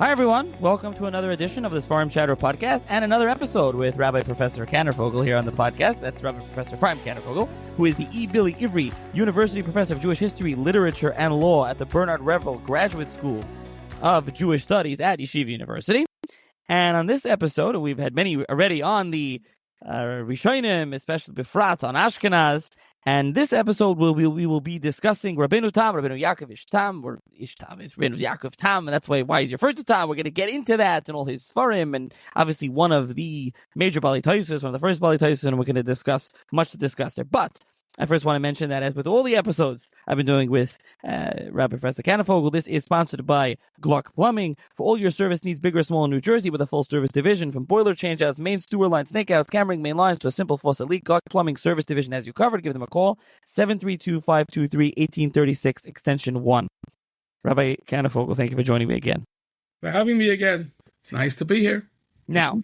Hi, everyone. Welcome to another edition of this Forum Chatter podcast and another episode with Rabbi Professor Kanarfogel here on the podcast. That's Rabbi Professor Ephraim Kanarfogel, who is the E. Billy Ivry University Professor of Jewish History, Literature, and Law at the Bernard Revel Graduate School of Jewish Studies at Yeshiva University. And on this episode, we've had many already on the Rishonim, especially Befrat on Ashkenaz. And this episode, we will be discussing Rabeinu Tam, Rabeinu Yaakov Ish Tam, or Ish Tam is Rabeinu Yaakov Tam, and that's why he's referred to Tam. We're going to get into that and all his Sfarim, and obviously one of the major Bali Taisus, one of the first Bali Taisus, and we're going to discuss much to discuss there. But I first want to mention that as with all the episodes I've been doing with Rabbi Professor Kanarfogel, this is sponsored by Gluck Plumbing. For all your service needs, big or small, in New Jersey, with a full service division, from boiler changeouts, main sewer lines, snakeouts, cammering main lines, to a simple faucet leak, Gluck Plumbing Service Division has you covered. Give them a call, 732-523-1836, extension 1. Rabbi Kanarfogel, thank you for joining me again. For having me again. It's nice to be here. Now,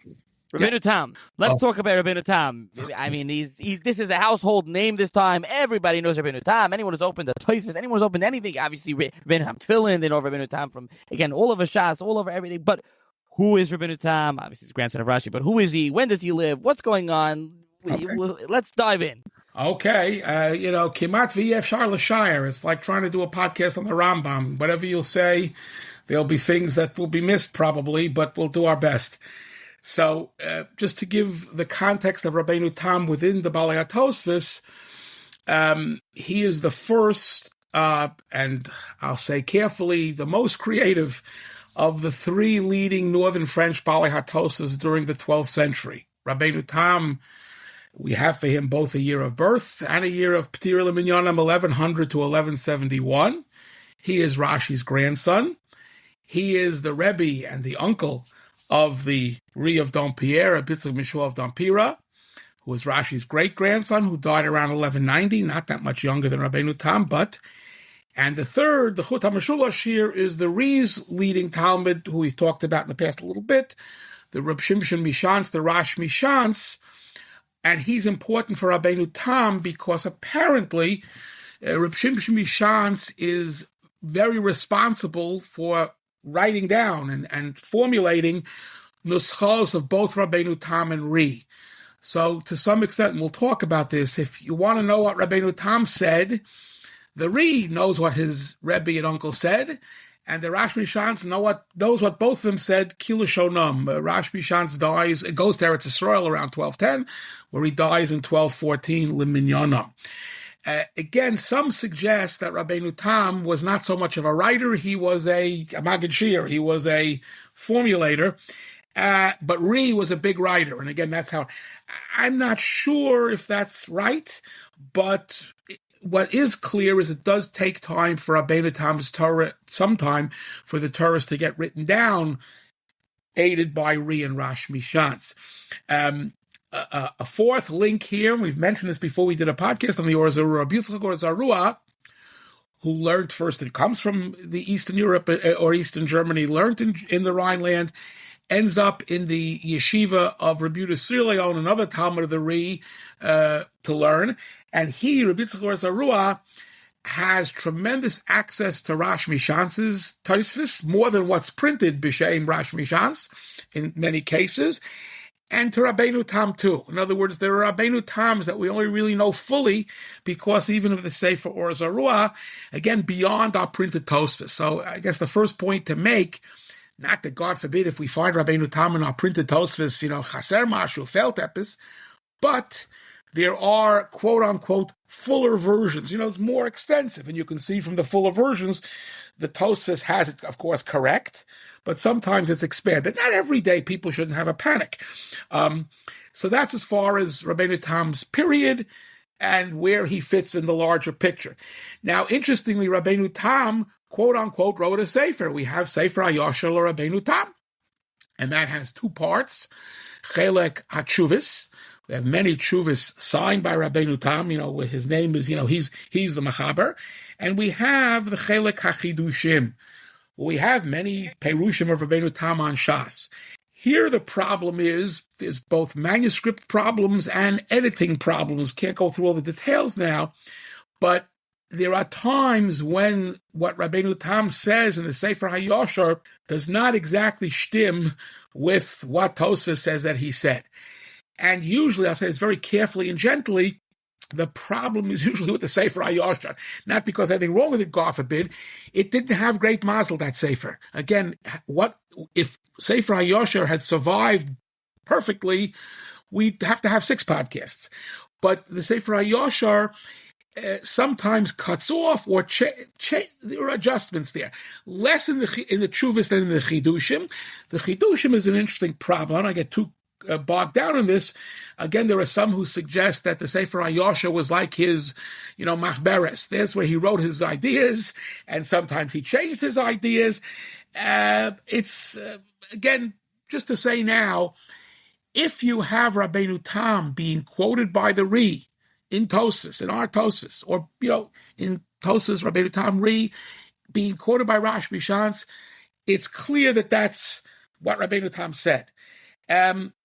Rabeinu Tam. Let's talk about Rabeinu Tam. I mean, this is a household name this time. Everybody knows Rabeinu Tam. Anyone who's opened a Tosfos, anyone who's opened anything, obviously Rabeinu Tam Tefillin, they know Rabeinu Tam from, again, all over Shas, all over everything. But who is Rabeinu Tam? Obviously, he's grandson of Rashi, but who is he? When does he live? What's going on? Okay. Let's dive in. Okay. Kimat v'yef shar l'shayr. It's like trying to do a podcast on the Rambam. Whatever you'll say, there'll be things that will be missed probably, but we'll do our best. So, just to give the context of Rabeinu Tam within the Balei HaTosfos, he is the first, and I'll say carefully, the most creative of the three leading northern French Balei HaTosfos during the 12th century. Rabeinu Tam, we have for him both a year of birth and a year of P'tir L'Minyanim, 1100 to 1171. He is Rashi's grandson. He is the Rebbe and the uncle of the Ri of Dompierre, Bitzig Mishua of Dompira, who was Rashi's great-grandson, who died around 1190, not that much younger than Rabeinu Tam, and the third, the Chut HaMeshulash here, is the Ri's leading Talmud, who we've talked about in the past a little bit, the Reb Shimshon Mishans, the Rash Mishans, and he's important for Rabeinu Tam because apparently Reb Shimshon Mishans is very responsible for writing down and formulating nuschos of both Rabeinu Tam and Ri. So to some extent, and we'll talk about this, if you want to know what Rabeinu Tam said, the Ri knows what his Rebbe and uncle said, and the Rash Mishans knows what both of them said, Kilushonam. Rash Mishans dies, it goes to Eretz Yisrael around 1210, where he dies in 1214, Liminyanam. Again, some suggest that Rabeinu Tam was not so much of a writer, he was a Magid Shir, he was a formulator, but Ri was a big writer, and again, that's how, I'm not sure if that's right, but what is clear is it does take time for Rabeinu Tam's Torah, sometime for the Torahs to get written down, aided by Ri and Rash Mishans. A fourth link here, we've mentioned this before, we did a podcast on the Or Zarua, Rabbi Yitzchak Or Zarua, who learned first, it comes from the Eastern Europe or Eastern Germany, learned in the Rhineland, ends up in the yeshiva of Rabbi Yehuda Sir Leon, another Talmud of the Ri, to learn. And he, Rabbi Yitzchak Or Zarua, has tremendous access to Rash Mishans's Tosfos, more than what's printed b'shem Rash Mishans in many cases, and to Rabeinu Tam too. In other words, there are Rabeinu Tams that we only really know fully because even of the Sefer Or Zarua, again, beyond our printed Tosfos. So I guess the first point to make, not that God forbid if we find Rabeinu Tam in our printed Tosfos, chaser mashu, felt epis, but there are quote-unquote fuller versions. It's more extensive, and you can see from the fuller versions, the Tosfos has it, of course, correct, but sometimes it's expanded. Not every day people shouldn't have a panic. So that's as far as Rabeinu Tam's period and where he fits in the larger picture. Now, interestingly, Rabeinu Tam, quote-unquote, wrote a Sefer. We have Sefer HaYashar Rabeinu Tam, and that has two parts, Chelek HaTshuvis. We have many tshuvas signed by Rabeinu Tam, his name is, he's the Mechaber. And we have the Chelek HaChidushim. We have many Perushim of Rabeinu Tam on Shas. Here the problem is, there's both manuscript problems and editing problems. Can't go through all the details now, but there are times when what Rabeinu Tam says in the Sefer HaYoshar does not exactly stim with what Tosfos says that he said. And usually, I'll say this very carefully and gently, the problem is usually with the Sefer HaYoshar. Not because anything wrong with it, God forbid. It didn't have great mazel, that Sefer. Again, what if Sefer HaYoshar had survived perfectly, we'd have to have 6 podcasts. But the Sefer HaYoshar sometimes cuts off, or there are adjustments there. Less in the Tshuvos than in the Chidushim. The Chidushim is an interesting problem. I don't get too bogged down in this. Again, there are some who suggest that the Sefer HaYoshar was like his, machberes. That's where he wrote his ideas, and sometimes he changed his ideas. It's, again, just to say now, if you have Rabeinu Tam being quoted by the Ri, in Tosfos, in our Tosfos, or, in Tosfos, Rabeinu Tam Ri, being quoted by Rosh Mishans, it's clear that that's what Rabeinu Tam said.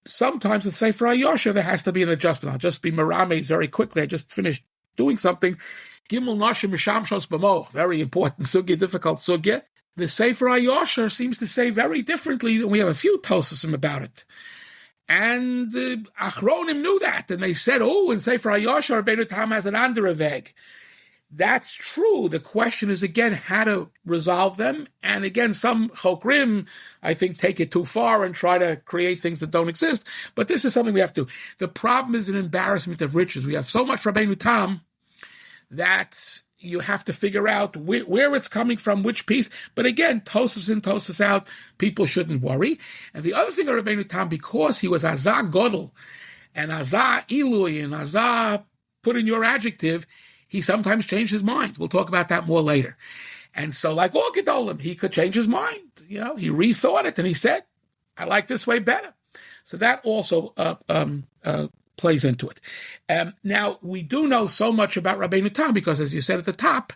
Sometimes with Sefer HaYoshar, there has to be an adjustment. I'll just be merames very quickly. I just finished doing something. Gimel Nashim Mishamshos B'mo, very important sugya, difficult sugya. The Sefer HaYoshar seems to say very differently, and we have a few Tososim about it. And the Achronim knew that, and they said, in Sefer HaYoshar, Rabeinu Tam has an andere Weg. That's true. The question is, again, how to resolve them. And again, some Chokrim, I think, take it too far and try to create things that don't exist. But this is something we have to do. The problem is an embarrassment of riches. We have so much Rabeinu Tam that you have to figure out where it's coming from, which piece. But again, Tosfos in, Tosfos out, people shouldn't worry. And the other thing of Rabeinu Tam, because he was Azah Godel and Azah Ilui and Azah, put in your adjective, he sometimes changed his mind. We'll talk about that more later. And so, like all Gedolim, he could change his mind. He rethought it and he said, I like this way better. So that also plays into it. Now, we do know so much about Rabeinu Tam because, as you said at the top,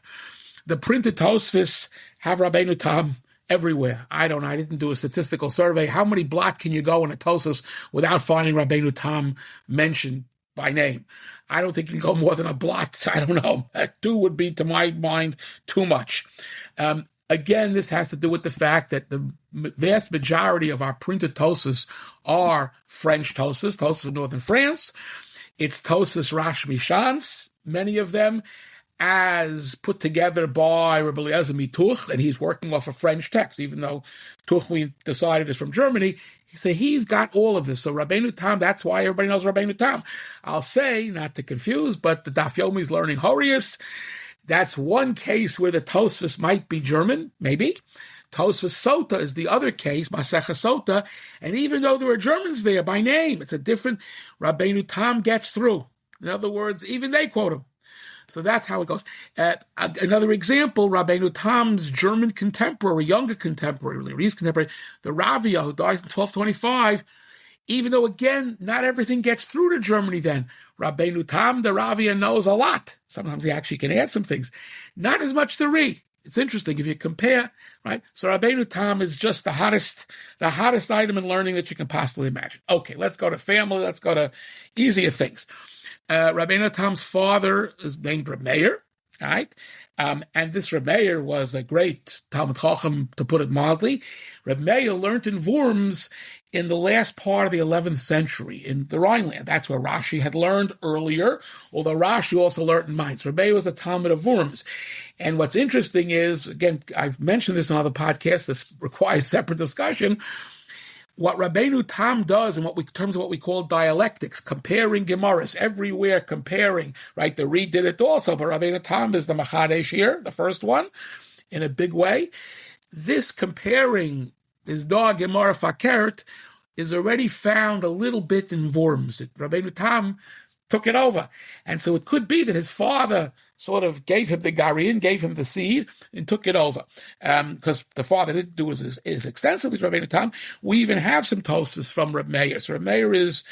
the printed Tosfos have Rabeinu Tam everywhere. I didn't do a statistical survey. How many blot can you go in a Tosfos without finding Rabeinu Tam mentioned by name? I don't think you can go more than a blot. I don't know. 2 would be, to my mind, too much. Again, this has to do with the fact that the vast majority of our printed Tosfos are French Tosfos of northern France. It's Tosfos Rosh Mishans, many of them, as put together by Rabbi Eliezer Mituch, and he's working off a French text, even though Tuch, we decided, is from Germany. So he's got all of this. So Rabeinu Tam, that's why everybody knows Rabeinu Tam. I'll say, not to confuse, but the Daf Yomi is learning Horius. That's one case where the Tosfos might be German, maybe. Tosfos Sota is the other case, Maseches Sota, and even though there are Germans there by name, it's a different, Rabeinu Tam gets through. In other words, even they quote him. So that's how it goes. Another example, Rabeinu Tam's German contemporary, younger contemporary, Ri's contemporary, the Ravia, who dies in 1225, even though, again, not everything gets through to Germany then. Rabeinu Tam, the Ravia, knows a lot. Sometimes he actually can add some things. Not as much the Ri. It's interesting if you compare, right? So Rabeinu Tam is just the hottest item in learning that you can possibly imagine. Okay, let's go to family. Let's go to easier things. Rabeinu Tam's father is named Reb Meir, right? And this Reb Meir was a great Talmud Chacham, to put it mildly. Reb Meir learned in Worms in the last part of the 11th century in the Rhineland. That's where Rashi had learned earlier, although Rashi also learned in Mainz. Reb Meir was a Talmud of Worms. And what's interesting is, again, I've mentioned this on other podcasts, this requires separate discussion. What Rabeinu Tam does in terms of what we call dialectics, comparing Gemaras, everywhere comparing, right? The Ri did it also, but Rabeinu Tam is the Machadesh here, the first one, in a big way. This comparing, this dog Gemara Fakert, is already found a little bit in Worms. Rabeinu Tam took it over. And so it could be that his father sort of gave him the Garian, gave him the seed, and took it over. Because the father didn't do as extensively as Rabeinu Tam. We even have some Tosfos from Reb Meir. So Reb Meir is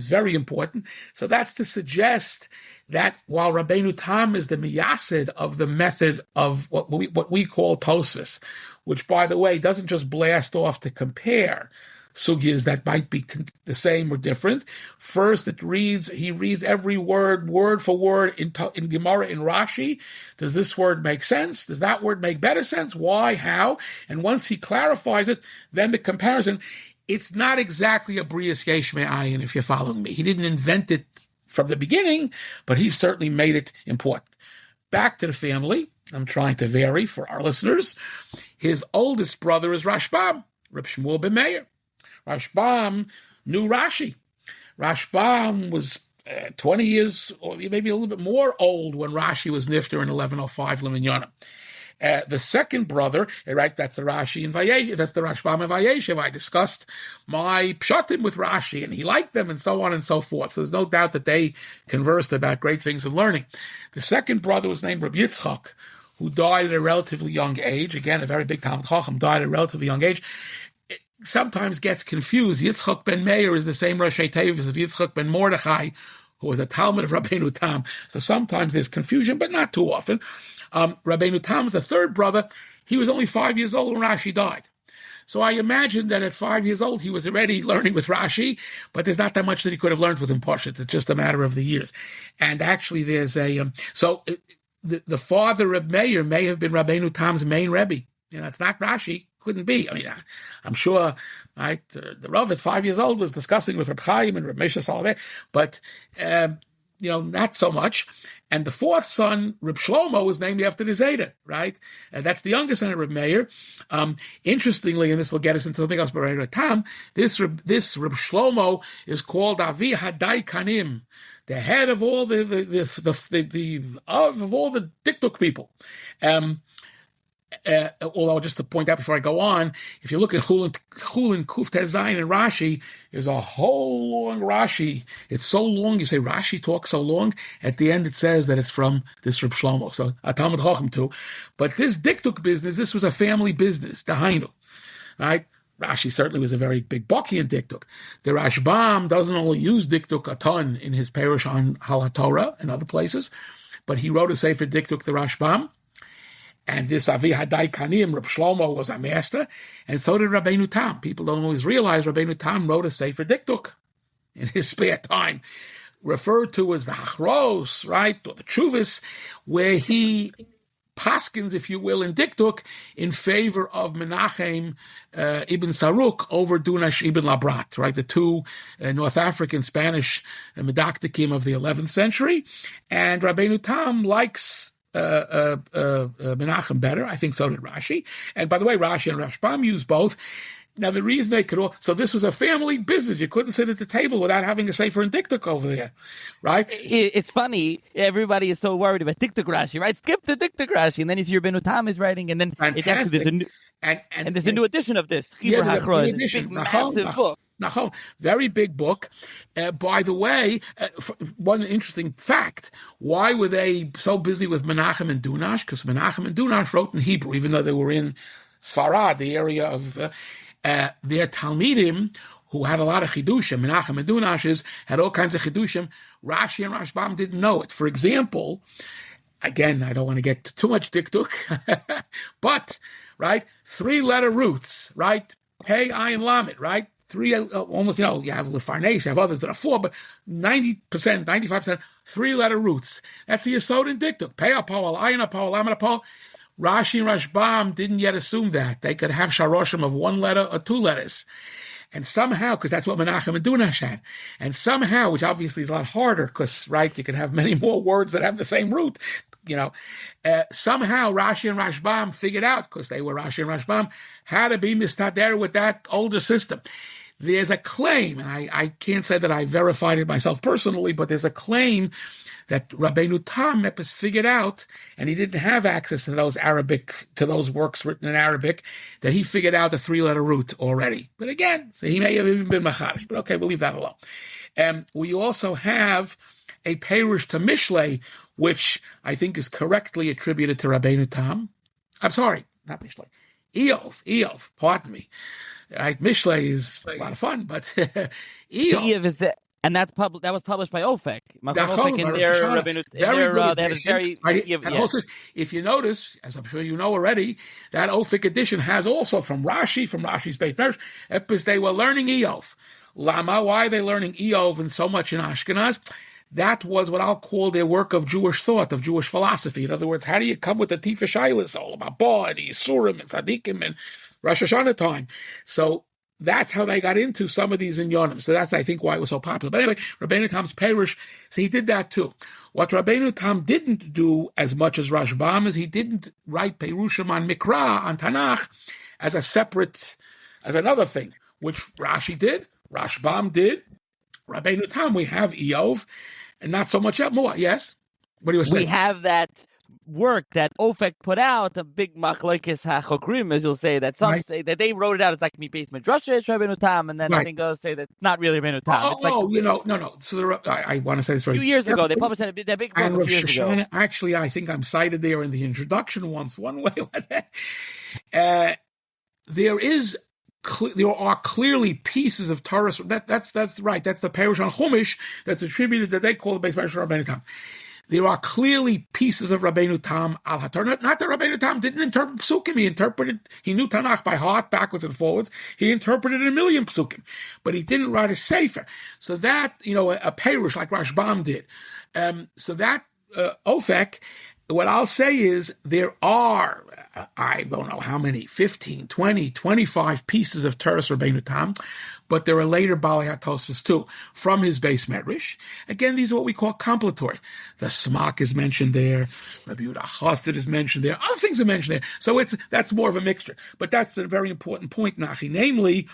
very important. So that's to suggest that while Rabeinu Tam is the miyasid of the method of what we call Tosfos, which, by the way, doesn't just blast off to compare. sugyas that might be the same or different. First, he reads every word for word in Gemara, in Rashi. Does this word make sense? Does that word make better sense? Why? How? And once he clarifies it, then the comparison. It's not exactly a Brias Yesh Me'ayin, if you're following me. He didn't invent it from the beginning, but he certainly made it important. Back to the family. I'm trying to vary for our listeners. His oldest brother is Rashbam, Reb Shmuel ben Meir. Rashbam knew Rashi. Rashbam was 20 years, or maybe a little bit more old when Rashi was nifter in 1105 Leminyana. The second brother, right, that's the Rashi and Vayesh, that's the Rashbam and Vayeshev. I discussed my pshatim with Rashi, and he liked them, and so on and so forth. So there's no doubt that they conversed about great things in learning. The second brother was named Rabbi Yitzchak, who died at a relatively young age. Again, a very big Talmid Chacham, died at a relatively young age. It sometimes gets confused. Yitzchak ben Meir is the same Rashi Tevis of Yitzchak ben Mordechai, who was a Talmud of Rabeinu Tam. So sometimes there's confusion, but not too often. Rabeinu Tam's the third brother. He was only 5 years old when Rashi died. So I imagine that at 5 years old, he was already learning with Rashi, but there's not that much that he could have learned with him, Pashut. It's just a matter of the years. And actually, there's the father of Meir may have been Rabeinu Tam's main Rebbe. It's not Rashi. Couldn't be. I mean, I'm sure, right, the Rav at 5 years old was discussing with Reb Chaim and Reb Moshe Salovey, but, not so much. And the fourth son, Reb Shlomo, was named after the Zayda, right? And that's the youngest son of Reb Meir. Interestingly, and this will get us into something else, but Tam, this Reb Shlomo is called Avi Hadai Kanim, the head of all the Dikduk people. Although, just to point out before I go on, if you look at Chulin Kuf Tezayin and Rashi, there's a whole long Rashi. It's so long, you say Rashi talks so long. At the end, it says that it's from this Reb Shlomo. So, a Talmud Chacham too. But this Dikduk business, this was a family business, Dahainu, right? Rashi certainly was a very big baki in Dikduk. The Rashbam doesn't only use Dikduk a ton in his parish on Hal HaTorah and other places, but he wrote a Sefer Dikduk, the Rashbam. And this Avi Hadai Kanim, Reb Shlomo, was a master, and so did Rabeinu Tam. People don't always realize Rabeinu Tam wrote a Sefer Dikduk in his spare time, referred to as the Hachros, right, or the Chuvas, where he paskins, if you will, in Dikduk in favor of Menachem ibn Saruk over Dunash ibn Labrat, right, the two North African Spanish medaktikim of the 11th century. And Rabeinu Tam likes Menachem better. I think so did Rashi. And by the way, Rashi and Rashbam use both. Now, the reason they could all... So this was a family business. You couldn't sit at the table without having a Sefer and Dikduk over there, right? It's funny. Everybody is so worried about Dikduk Rashi, right? Skip the Dikduk Rashi. And then you see Rabeinu Tam is writing, and then it's actually there's a new... And there's a new edition of this. Yeah, there's a big, massive book. Very big book. By the way, one interesting fact, why were they so busy with Menachem and Dunash? Because Menachem and Dunash wrote in Hebrew, even though they were in Sfarad, the area of their Talmidim, who had a lot of Chidushim. Menachem and Dunash had all kinds of Chidushim. Rashi and Rashbam didn't know it. For example, again, I don't want to get too much Dikduk, but... right? 3-letter roots, right? Pei, Ayin, Lamed, right? Three, almost, you have Lefarnes, you have others that are 4, but 90%, 95%, 3-letter roots. That's the Yesod in Dikduk. Pei, Apol, Ayin, Apol, Lamed, Apol. Rashi and Rashbam didn't yet assume that. They could have Sharoshim of 1 letter or 2 letters. And somehow, because that's what Menachem and Dunash had, and somehow, which obviously is a lot harder, because, right, you can have many more words that have the same root, somehow Rashi and Rashbam figured out, because they were Rashi and Rashbam, how to be mistader with that older system. There's a claim, and I can't say that I verified it myself personally, but there's a claim that Rabeinu Tam has figured out, and he didn't have access to those works written in Arabic, that he figured out the 3-letter root already. But again, so he may have even been Macharish, but okay, we'll leave that alone. We also have a Perush to Mishlei, which I think is correctly attributed to Rabeinu Tam. I'm sorry, not Mishlei. Eov, pardon me. Right, Mishlei is a lot of fun, but Eov. And that was published by Ofek. Very good they have a very also, if you notice, as I'm sure you know already, that Ofek edition has also from Rashi's Beit Medrash, because they were learning Eov. Lama, why are they learning Eov and so much in Ashkenaz? That was what I'll call their work of Jewish thought, of Jewish philosophy. In other words, how do you come with the Tifa Shailas, all about Ba and Yisurim and Tzadikim and Rosh Hashanah time? So that's how they got into some of these inyonim. So that's, I think, why it was so popular. But anyway, Rabbeinu Tam's Perush, so he did that too. What Rabbeinu Tam didn't do as much as Rashbam is he didn't write Perushim on Mikra, on Tanakh, as a separate, as another thing, which Rashi did, Rashbam did. Rabbeinu Tam, we have Eov, and not so much more. Yes? What do you say? We have that work that Ofek put out, a big machlokes hachokrim, as you'll say, that some say that they wrote it out as like me based midrash Rabbeinu Tam, and then I think others say that not really Rabbeinu Tam. No. So I want to say this a few years ago they published that big book a few years ago. Actually, I think I'm cited there in the introduction once, one way. There are clearly pieces of Torah. That's right. That's the Perush on Chumash that's attributed that they call the base Perush of Rabbeinu Tam. There are clearly pieces of Rabbeinu Tam al HaTorah. Not that Rabbeinu Tam didn't interpret psukim. He knew Tanakh by heart, backwards and forwards. He interpreted 1 million psukim, but he didn't write a sefer. So that, a Perush like Rashbam did. So that Ofek, what I'll say is there are, I don't know how many, 15, 20, 25 pieces of Teres Rabbeinu Tam, but there are later Balei HaTosfos too, from his base Medrash. Again, these are what we call compilatory. The Smak is mentioned there, Rabbi Yehuda Chassid is mentioned there, other things are mentioned there. So that's more of a mixture. But that's a very important point, Nachi. Namely,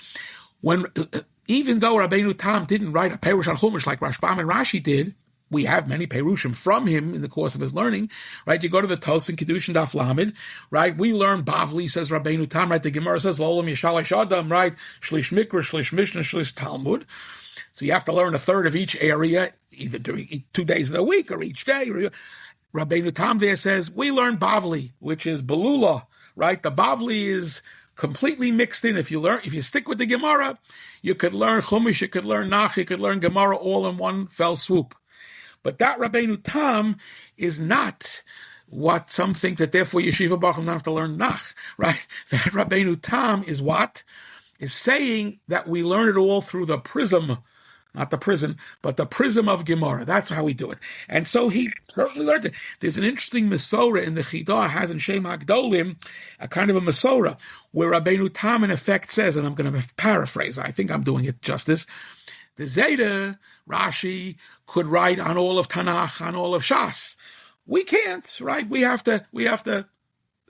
even though Rabbeinu Tam didn't write a Perush on Chumash like Rashbam and Rashi did, we have many Perushim from him in the course of his learning, right? You go to the Tos and Kedushin Daf Lamed, right? We learn Bavli, says Rabbeinu Tam, right? The Gemara says, L'olam Yishalash Adam, right? Shlish Mikra, Shlish Mishnah, Shlish Talmud. So you have to learn a third of each area, either during 2 days of the week or each day. Rabbeinu Tam there says, we learn Bavli, which is Belula, right? The Bavli is completely mixed in. If you stick with the Gemara, you could learn Chumash, you could learn Nach, you could learn Gemara all in one fell swoop. But that Rabbeinu Tam is not what some think that therefore Yeshiva Bacham don't have to learn Nach, right? That Rabbeinu Tam is what? Is saying that we learn it all through the prism, not the prison, but the prism of Gemara. That's how we do it. And so he certainly learned it. There's an interesting Masorah in the Chidah, has in Shem HaGdolim, a kind of a Masorah, where Rabbeinu Tam in effect says, and I'm going to paraphrase, I think I'm doing it justice, the Zayda, Rashi, could write on all of Tanakh, on all of Shas. We can't, right? We have to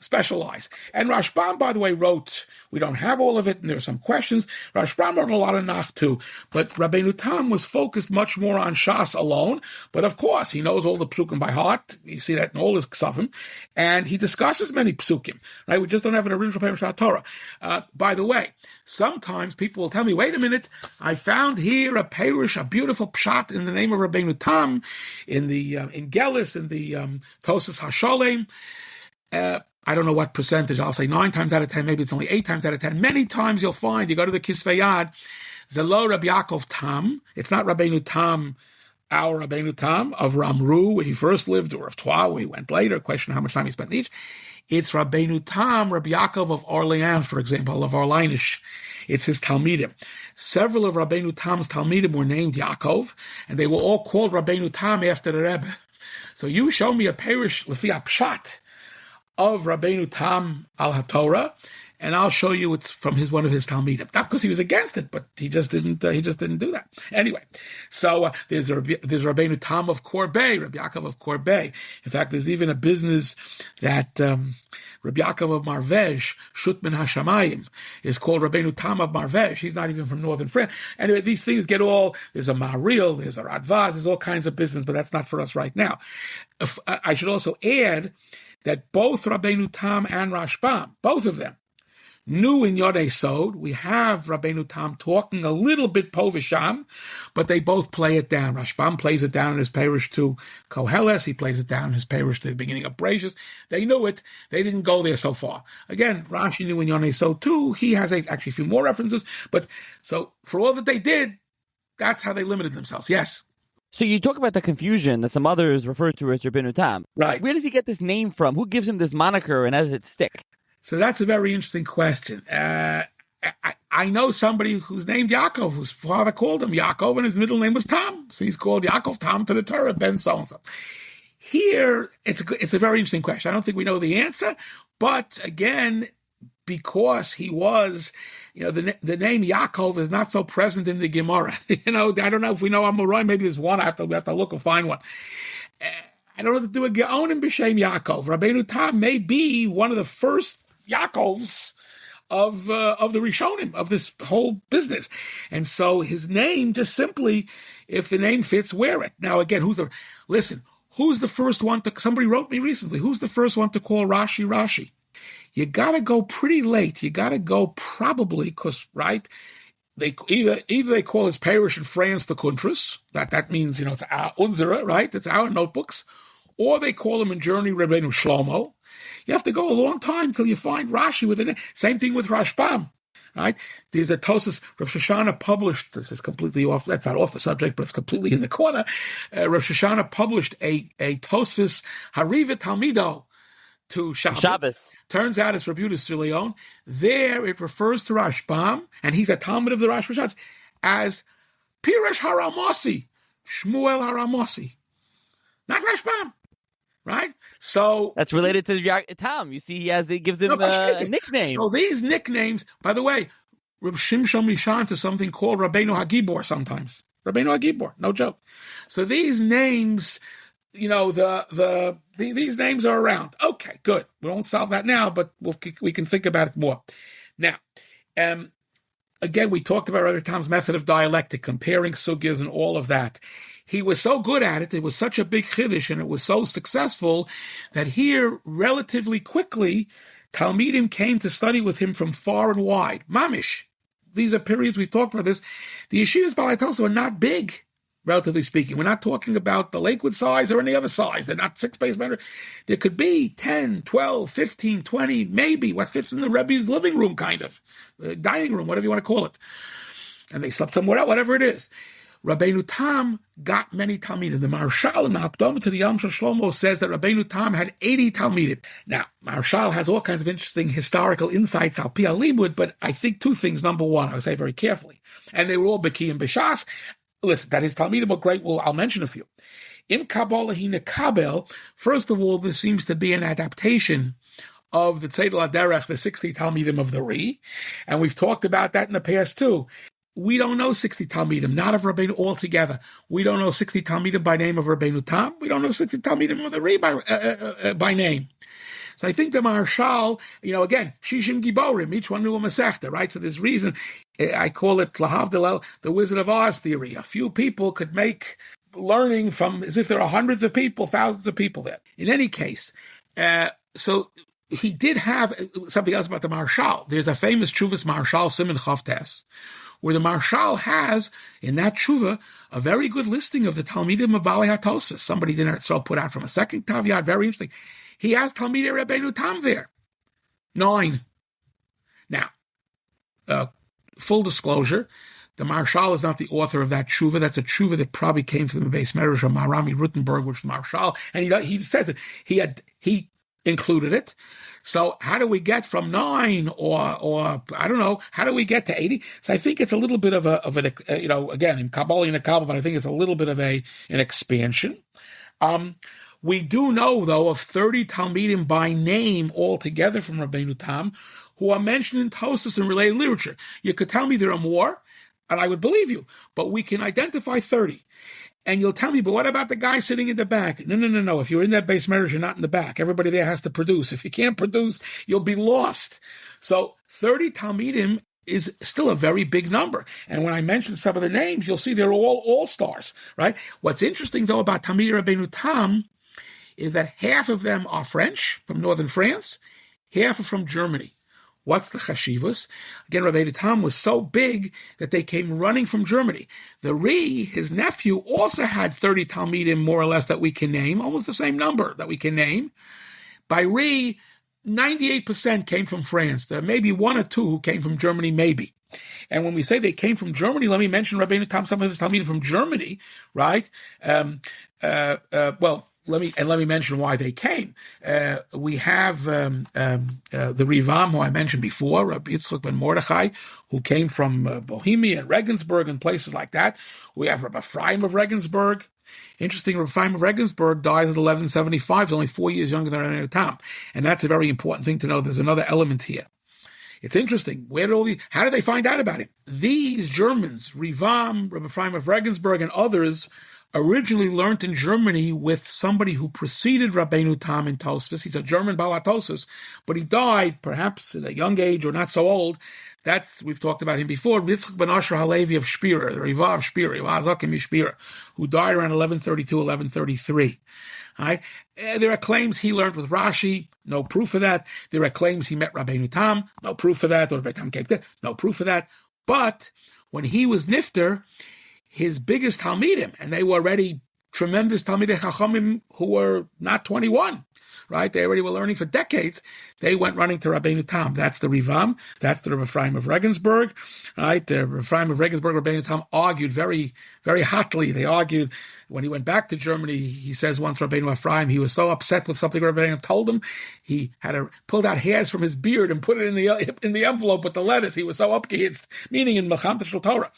specialize. And Rashbam, by the way, wrote, we don't have all of it, and there are some questions. Rashbam wrote a lot of Nach too, but Rabbeinu Tam was focused much more on Shas alone, but of course, he knows all the psukim by heart. You see that in all his ksavim, and he discusses many psukim, right? We just don't have an original Perush Torah. By the way, sometimes people will tell me, wait a minute, I found here a Perush, a beautiful pshat in the name of Rabbeinu Tam, in Gelis, in the Tosas HaSholem. I don't know what percentage, I'll say 9 times out of 10, maybe it's only 8 times out of 10. Many times you'll find, you go to the Kisvei Yad, Zelo Rabbi Yaakov Tam, it's not Rabbeinu Tam, our Rabbeinu Tam, of Ramru, where he first lived, or of Twa, where he went later, question how much time he spent in each. It's Rabbeinu Tam, Rabbi Yaakov of Orleans, for example, of Orleanish. It's his Talmidim. Several of Rabbeinu Tam's Talmidim were named Yaakov, and they were all called Rabbeinu Tam after the Rebbe. So you show me a Perush Lefi Pshat of Rabbeinu Tam al HaTorah, and I'll show you it's from one of his Talmidim. Not because he was against it, but he just didn't do that. Anyway, so there's Rabbeinu Tam of Korbei, Rabbi Yaakov of Korbei. In fact, there's even a business that Rabbi Yaakov of Marvej, Shutman Hashamayim, is called Rabbeinu Tam of Marvej. He's not even from northern France. Anyway, these things there's a Maril, there's a Radvaz, there's all kinds of business, but that's not for us right now. I should also add that both Rabbeinu Tam and Rashbam, both of them, knew in Yod Sod. We have Rabbeinu Tam talking a little bit po v'sham, but they both play it down. Rashbam plays it down in his Perush to Koheles. He plays it down in his Perush to the beginning of Bereshis. They knew it. They didn't go there so far. Again, Rashi knew in Yod Sod too. He has actually a few more references. But so for all that they did, that's how they limited themselves. Yes. So you talk about the confusion that some others refer to as Rabeinu Tam. Right. Where does he get this name from? Who gives him this moniker, and how does it stick? So that's a very interesting question. I know somebody who's named Yaakov, whose father called him Yaakov, and his middle name was Tom. So he's called Yaakov Tom to the Torah, Ben so-and-so. Here, it's a very interesting question. I don't think we know the answer, but again, because he was, the name Yaakov is not so present in the Gemara. I don't know if we know Amorai. Maybe there's one. I have to look and find one. I don't know to do a Geonim b'Shem Yaakov. Rabeinu Tam may be one of the first Yaakovs of the Rishonim, of this whole business. And so his name, just simply, if the name fits, wear it. Now, again, who's the first one somebody wrote me recently, who's the first one to call Rashi? You got to go pretty late. You got to go probably, because, right, they either they call his parish in France the Kuntras, that means, it's our Unzera, right, it's our notebooks, or they call him in Germany Rabeinu Shlomo. You have to go a long time till you find Rashi with it. Same thing with Rashbam, right? There's a Tosas, Rav Shoshana published, this is completely off, that's not off the subject, but it's completely in the corner. Rav Shoshana published a Tosfos Hariva Talmido to Shabbos. Turns out it's Rabbi Yehuda Leon. There it refers to Rashbam, and he's a Talmud of the Rosh Hashanah, as Pirush Haramosi, Shmuel Haramosi. Not Rashbam. Right? So that's related to Tom. You see, he gives him a nickname. So these nicknames, by the way, Reb Shimshon Mishan to something called Rabeinu Hagibor sometimes. Rabeinu Hagibor, no joke. So these names, these names are around. Okay, good. We won't solve that now, but we can think about it more. Now, again, we talked about Rabbi Tom's method of dialectic, comparing sugyas and all of that. He was so good at it, it was such a big chiddush, and it was so successful that here, relatively quickly, Talmidim came to study with him from far and wide. Mamish. These are periods, we've talked about this. The yeshivas Baalei Tosfos are not big, relatively speaking. We're not talking about the Lakewood size or any other size. They're not 6 base members. There could be 10, 12, 15, 20, maybe what fits in the Rebbe's living room, kind of. Dining room, whatever you want to call it. And they slept somewhere else, whatever it is. Rabeinu Tam got many Talmidim. The Marshal in the Hakdama to the Yom Shlomo says that Rabeinu Tam had 80 Talmidim. Now, Marshal has all kinds of interesting historical insights al pi alimud, but I think two things. Number one, I'll say very carefully, and they were all Beki and Bishas. Listen, that his Talmidim were great. Well, I'll mention a few. In Kabbalah Hina Kabel, first of all, this seems to be an adaptation of the Tzedel HaDerech, the 60 Talmidim of the Ri, and we've talked about that in the past too. We don't know 60 Talmidim, not of Rabbeinu altogether. We don't know 60 Talmidim by name of Rabeinu Tam. We don't know 60 Talmidim of the Ri by name. So I think the Marshal, again, Shishim Giborim, each one knew a Masechta, right? So there's reason, I call it Lahavdil, the Wizard of Oz theory. A few people could make learning from, as if there are hundreds of people, thousands of people there. In any case, so he did have something else about the Marshal. There's a famous Chuvas Marshal, Simon Chavtes, where the Marshal has, in that tshuva, a very good listing of the Talmidim of Baalei Tosfos. Somebody didn't so put out from a second Tavyad, very interesting. He has Talmidei Rabeinu Tam there. 9. Now, full disclosure, the Marshal is not the author of that tshuva. That's a tshuva that probably came from the base Medrash of Marami Rutenberg, which is Marshal, and he says it. He included it. So how do we get from 9 or I don't know, how do we get to 80? So I think it's a little bit of an again, in Kabbalah, but I think it's a little bit of an expansion. We do know, though, of 30 Talmidim by name altogether from Rabeinu Tam who are mentioned in Tosfos and related literature. You could tell me there are more, and I would believe you, but we can identify 30. And you'll tell me, but what about the guy sitting in the back? No. If you're in that base marriage, you're not in the back. Everybody there has to produce. If you can't produce, you'll be lost. So 30 Talmidim is still a very big number. And when I mention some of the names, you'll see they're all stars, right? What's interesting, though, about Talmidei Rabeinu Tam is that half of them are French, from northern France, half are from Germany. What's the chashivus? Again, Rabeinu Tam was so big that they came running from Germany. The Ri, his nephew, also had 30 Talmidim, more or less, that we can name, almost the same number that we can name. By Ri, 98% came from France. There may be one or two who came from Germany, maybe. And when we say they came from Germany, let me mention Rabeinu Tam, some of his Talmidim from Germany, right? Let me mention why they came. We have the Rivam, who I mentioned before, Rabbi Yitzchak ben Mordechai, who came from Bohemia and Regensburg and places like that. We have Rabbi Ephraim of Regensburg. Interesting, Rabbi Ephraim of Regensburg dies at 1175. He's only 4 years younger than Rabeinu Tam. And that's a very important thing to know. There's another element here. It's interesting. How did they find out about him? These Germans, Rivam, Rabbi Ephraim of Regensburg, and others, originally learned in Germany with somebody who preceded Rabeinu Tam in Tosfos. He's a German Balatosis, but he died perhaps at a young age or not so old. We've talked about him before. Yitzchak ben Asher Halevi of Spira, the Riva of Spira, who died around 1132, 1133. Right? There are claims he learned with Rashi, no proof of that. There are claims he met Rabeinu Tam, no proof of that. Or Rabeinu Tam came there, no proof of that. But when he was Nifter, his biggest Talmidim, and they were already tremendous Talmidei Chachamim who were not 21, right? They already were learning for decades. They went running to Rabeinu Tam. That's the Rivam. That's the Rabbi Ephraim of Regensburg, right? The Rabbi Ephraim of Regensburg and Rabeinu Tam argued very, very hotly. They argued when he went back to Germany. He says once Rabeinu Ephraim, he was so upset with something Rabeinu Tam told him, he had pulled out hairs from his beard and put it in the envelope with the letters. He was so upgehitzt, meaning in Mechamta Shel Torah.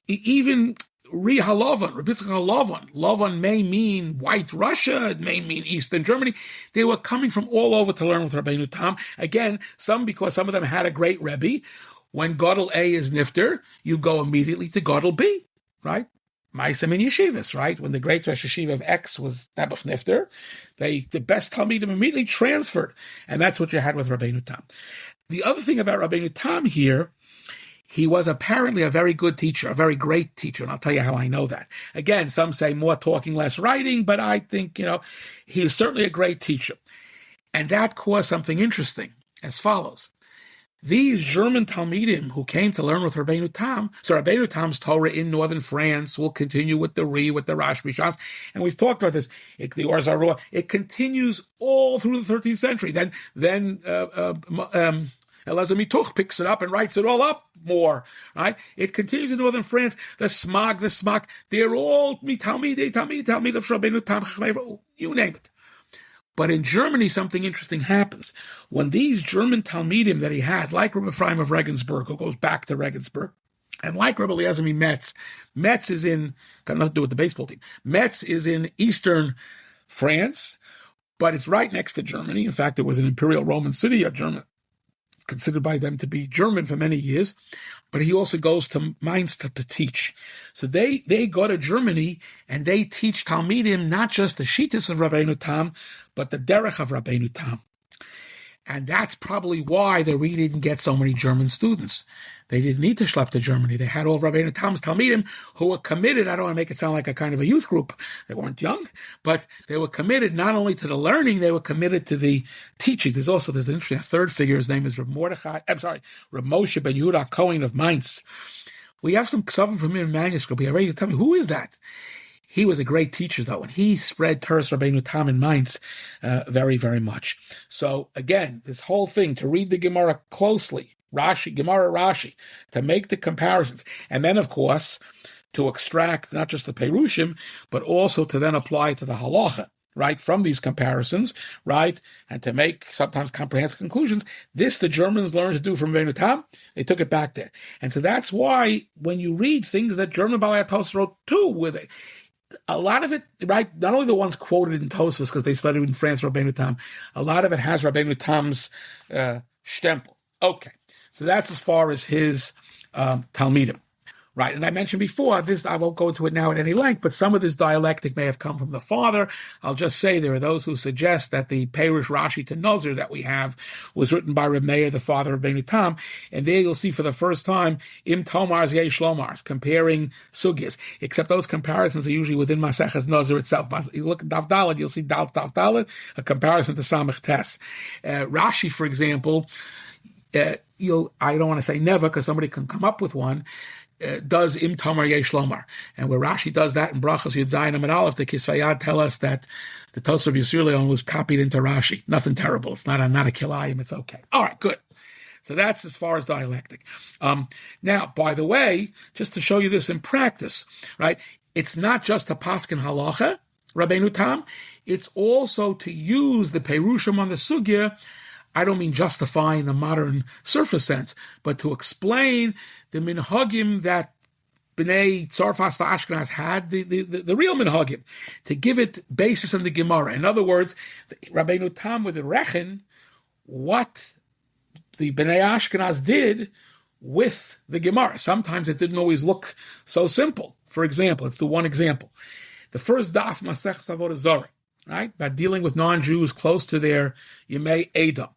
Even Rihalovan, Rabbi Yitzchak Lovan may mean white Russia, it may mean Eastern Germany. They were coming from all over to learn with Rabeinu Tam. Again, because some of them had a great Rebbe. When Gadol A is Nifter, you go immediately to Gadol B, right? Ma'asim in yeshivas, right? When the great Rosh Yeshiva of X was Nebuch Nifter, the best Talmidim immediately transferred. And that's what you had with Rabeinu Tam. The other thing about Rabeinu Tam here, he was apparently a very good teacher, a very great teacher, and I'll tell you how I know that. Again, some say more talking, less writing, but I think, he was certainly a great teacher. And that caused something interesting, as follows. These German Talmidim who came to learn with Rabeinu Tam, so Rabeinu Tam's Torah in northern France will continue with the Rashbi Shas, and we've talked about this, the Or Zarua, it continues all through the 13th century. Then Elazar Mituch picks it up and writes it all up more, right? It continues in northern France. The Smag, they're all Talmid of Rabeinu Tam, you name it. But in Germany, something interesting happens. When these German Talmidim that he had, like Rabbi Ephraim of Regensburg, who goes back to Regensburg, and like Rabbi Eliezer Metz is in, got nothing to do with the baseball team, Metz is in eastern France, but it's right next to Germany. In fact, it was an imperial Roman city, a German, considered by them to be German for many years, but he also goes to Mainz to teach. So they go to Germany and they teach Talmidim not just the Shittas of Rabeinu Tam, but the Derech of Rabeinu Tam. And that's probably why they really didn't get so many German students. They didn't need to schlep to Germany. They had all of Rabeinu Tam's Talmidim who were committed. I don't want to make it sound like a kind of a youth group. They weren't young, but they were committed not only to the learning, they were committed to the teaching. There's an interesting third figure. His name is Reb Moshe ben Yehuda Cohen of Mainz. We have some ksavim from him in manuscript. We are ready to tell me, who is that? He was a great teacher, though, and he spread Teres Rabeinu Tam in Mainz very, very much. So, again, this whole thing, to read the Gemara closely, Rashi, to make the comparisons, and then, of course, to extract not just the Perushim, but also to then apply to the Halacha, right, from these comparisons, right, and to make sometimes comprehensive conclusions. This the Germans learned to do from Rabeinu Tam. They took it back there. And so that's why when you read things that German Balei HaTosfos wrote too, a lot of it, right, not only the ones quoted in Tosfos because they studied in France, Rabeinu Tam, a lot of it has Rabeinu Tam's stempel. Okay, so that's as far as his Talmidim. Right, and I mentioned before, I won't go into it now at any length, but some of this dialectic may have come from the father. I'll just say there are those who suggest that the Perush Rashi to Nazir that we have was written by Reb Meir, the father of Rabeinu Tam, and there you'll see for the first time Im Tomars Yesh Lomars, comparing sugyas, except those comparisons are usually within Maseches Nazir itself. You look at Daf Daled, you'll see Daf Daled, a comparison to Samech Tes. Rashi, for example, I don't want to say never, because somebody can come up with one. does Im Tamar Yesh Lomar. And where Rashi does that in Brachos Yud Zayin Amud Aleph, the Kisvayad tell us that the Tosfos of Yisur Leon was copied into Rashi. Nothing terrible. It's not a kilayim. It's okay. All right, good. So that's as far as dialectic. Now, by the way, just to show you this in practice, right? It's not just to paskin halacha, Rabeinu Tam. It's also to use the perushim on the sugya. I don't mean justify in the modern surface sense, but to explain the minhagim that Bnei Tzarfas to Ashkenaz had, the real minhagim, to give it basis in the Gemara. In other words, Rabeinu Tam with the Rechen, what the Bnei Ashkenaz did with the Gemara. Sometimes it didn't always look so simple. For example, let's do one example. The first daf Masech Avodah Zarah, right? About dealing with non-Jews close to their Yemei Edom.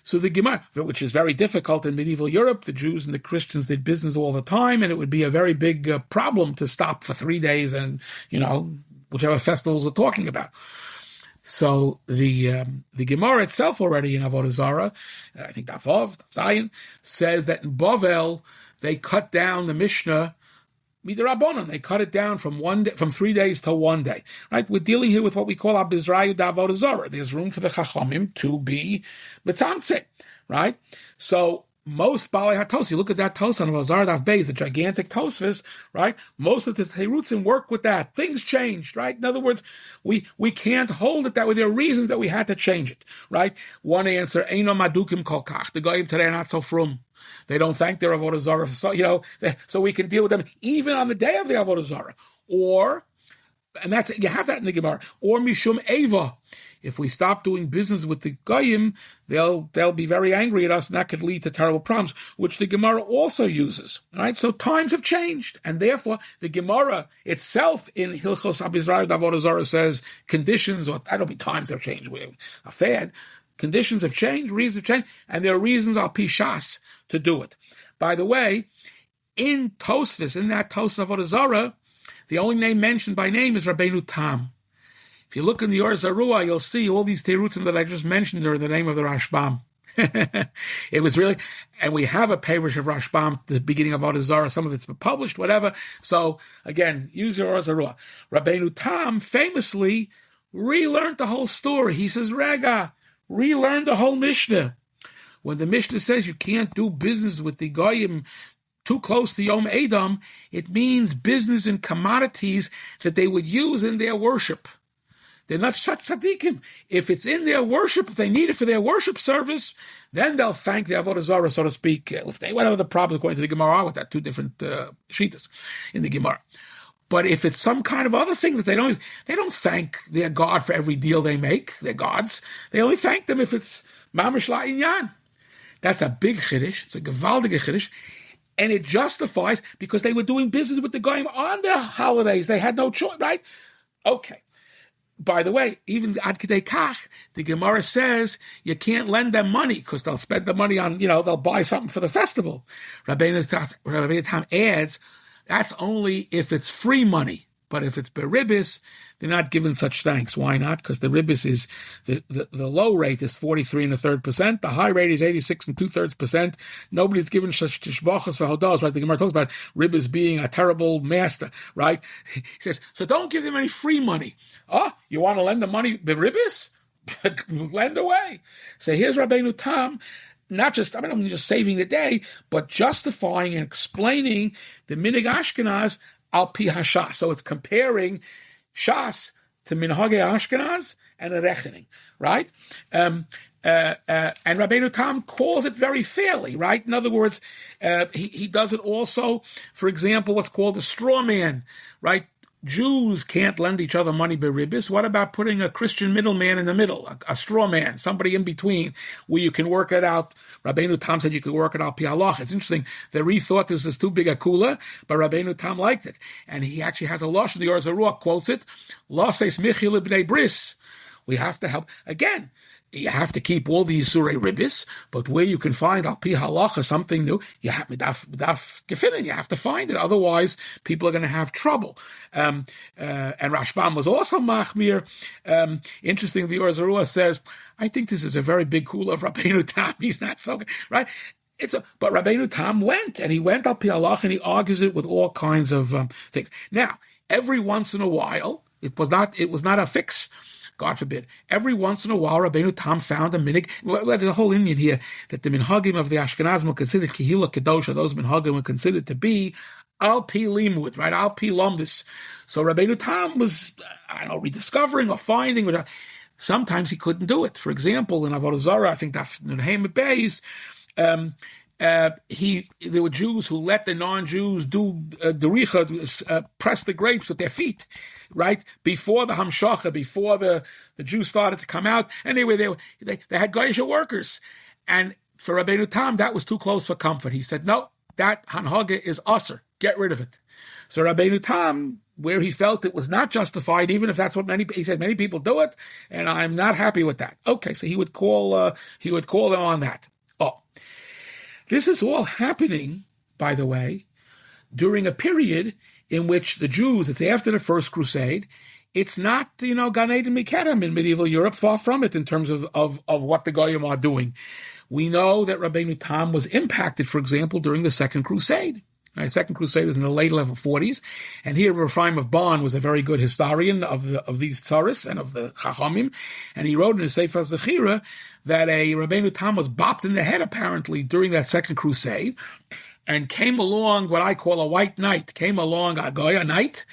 So the Gemara, which is very difficult in medieval Europe, the Jews and the Christians did business all the time, and it would be a very big problem to stop for 3 days and, whichever festivals we're talking about. So the Gemara itself already in Avodah Zarah, I think Daf Zayin, says that in Bavel they cut down the Mishnah Midrabanan. They cut it down from 3 days to 1 day. Right? We're dealing here with what we call Abizrayu Avodah Zarah. There's room for the Chachamim to be mitzamtzeh, right? So most Balei HaTos, you look at that Tos on Avodah Zarah Daf Beis, the gigantic Tosfos, right? Most of the Terutzim work with that. Things changed, right? In other words, we can't hold it that way. There are reasons that we had to change it, right? One answer, Eino Madukim Kol Kach. The Goyim today are not so frum. They don't thank their Avodah Zarah, so we can deal with them even on the day of the Avodah Zarah. And that's, you have that in the Gemara. Or Mishum Eva. If we stop doing business with the Goyim, they'll be very angry at us, and that could lead to terrible problems, which the Gemara also uses. Right? So times have changed, and therefore the Gemara itself in Hilchos Abizrayu Avodah Zarah says conditions, or I don't mean times have changed, we're a fad. Conditions have changed, reasons have changed, and there are reasons al pishas to do it. By the way, in Tosfos, in that Tos Avodah Zarah, the only name mentioned by name is Rabeinu Tam. If you look in the Or Zarua, you'll see all these terutzim that I just mentioned are in the name of the Rashbam. It was really, and we have a parish of Rashbam, the beginning of Avodah Zarah, some of it's been published, whatever. So again, use your Or Zarua. Rabeinu Tam famously relearned the whole story. He says, Rega, relearn the whole Mishnah. When the Mishnah says you can't do business with the Goyim too close to Yom Edom, it means business in commodities that they would use in their worship. They're not such tzaddikim. If it's in their worship, if they need it for their worship service, then they'll thank the Avodah Zarah, so to speak. If they whatever the problem according to the Gemara are with that, two different shitas in the Gemara. But if it's some kind of other thing that they don't thank their God for every deal they make, their gods. They only thank them if it's mamish la'inyan. That's a big chiddush. It's a gewaldige chiddush. And it justifies because they were doing business with the Goyim on their holidays. They had no choice, right? Okay. By the way, even Ad Kedei Kach, the Gemara says you can't lend them money because they'll spend the money on, they'll buy something for the festival. Rabeinu Tam adds, that's only if it's free money. But if it's beribis, they're not given such thanks. Why not? Because the ribis is, the low rate is 43 1/3%. The high rate is 86 2/3%. Nobody's given such tishbachas for hodos, right? The Gemara talks about ribis being a terrible master, right? He says, so don't give them any free money. Oh, you want to lend the money beribis? Lend away. So here's Rabeinu Tam, not just, I'm just saving the day, but justifying and explaining the Minig Ashkenaz al pi hashas. So it's comparing Shas to Minhagei Ashkenaz and a Rechening, right? And Rabeinu Tam calls it very fairly, right? In other words, he does it also, for example, what's called a straw man, right? Jews can't lend each other money beribis. What about putting a Christian middleman in the middle, a straw man, somebody in between, where you can work it out? Rabeinu Tam said you could work it out pi halach. It's interesting. They rethought this was too big a kula, but Rabeinu Tam liked it. And he actually has a losh in the Or Zarua, quotes it, Loses michil ibnei bris. We have to help. Again, you have to keep all the Yisurei Ribis, but where you can find Al Pi Halacha something new, you have you have to find it. Otherwise, people are going to have trouble. And Rashbam was also Machmir. Interesting, the Or Zarua says, I think this is a very big kula of Rabeinu Tam. He's not so good, right? But Rabbeinu Tam went, and he went up Pialach, and he argues it with all kinds of things. Now, every once in a while, it was not a fix, God forbid. Every once in a while, Rabbeinu Tam found a minig. Well, there's a whole Indian here that the minhagim of the Ashkenazim were considered kihila kedosha. Those minhagim were considered to be al pi limud, right? Al pi lomdis. So Rabbeinu Tam was, rediscovering or finding. Sometimes he couldn't do it. For example, in Avodah Zarah, I think that's in Nehemiah Beis. There were Jews who let the non-Jews do dericha, press the grapes with their feet, right, before the hamshacha, before the Jews started to come out. Anyway, they had Geisha workers, and for Rabbeinu Tam, that was too close for comfort. He said, no, that hanhaga is usher, get rid of it. So Rabbeinu Tam, where he felt it was not justified, even if that's what he said many people do it, and I'm not happy with that. Okay, so he would call them on that. This is all happening, by the way, during a period in which the Jews, it's after the First Crusade, it's not, Gan Eden Mikedem in medieval Europe, far from it in terms of what the Goyim are doing. We know that Rabbeinu Tam was impacted, for example, during the Second Crusade. Right, Second Crusade was in the late 1140s, and here Ephraim of Bonn was a very good historian of these tzaris and of the Chachamim, and he wrote in his Sefer Zechira that a Rabbeinu Tam was bopped in the head apparently during that Second Crusade, and came along what I call a white knight, came along a Goya knight,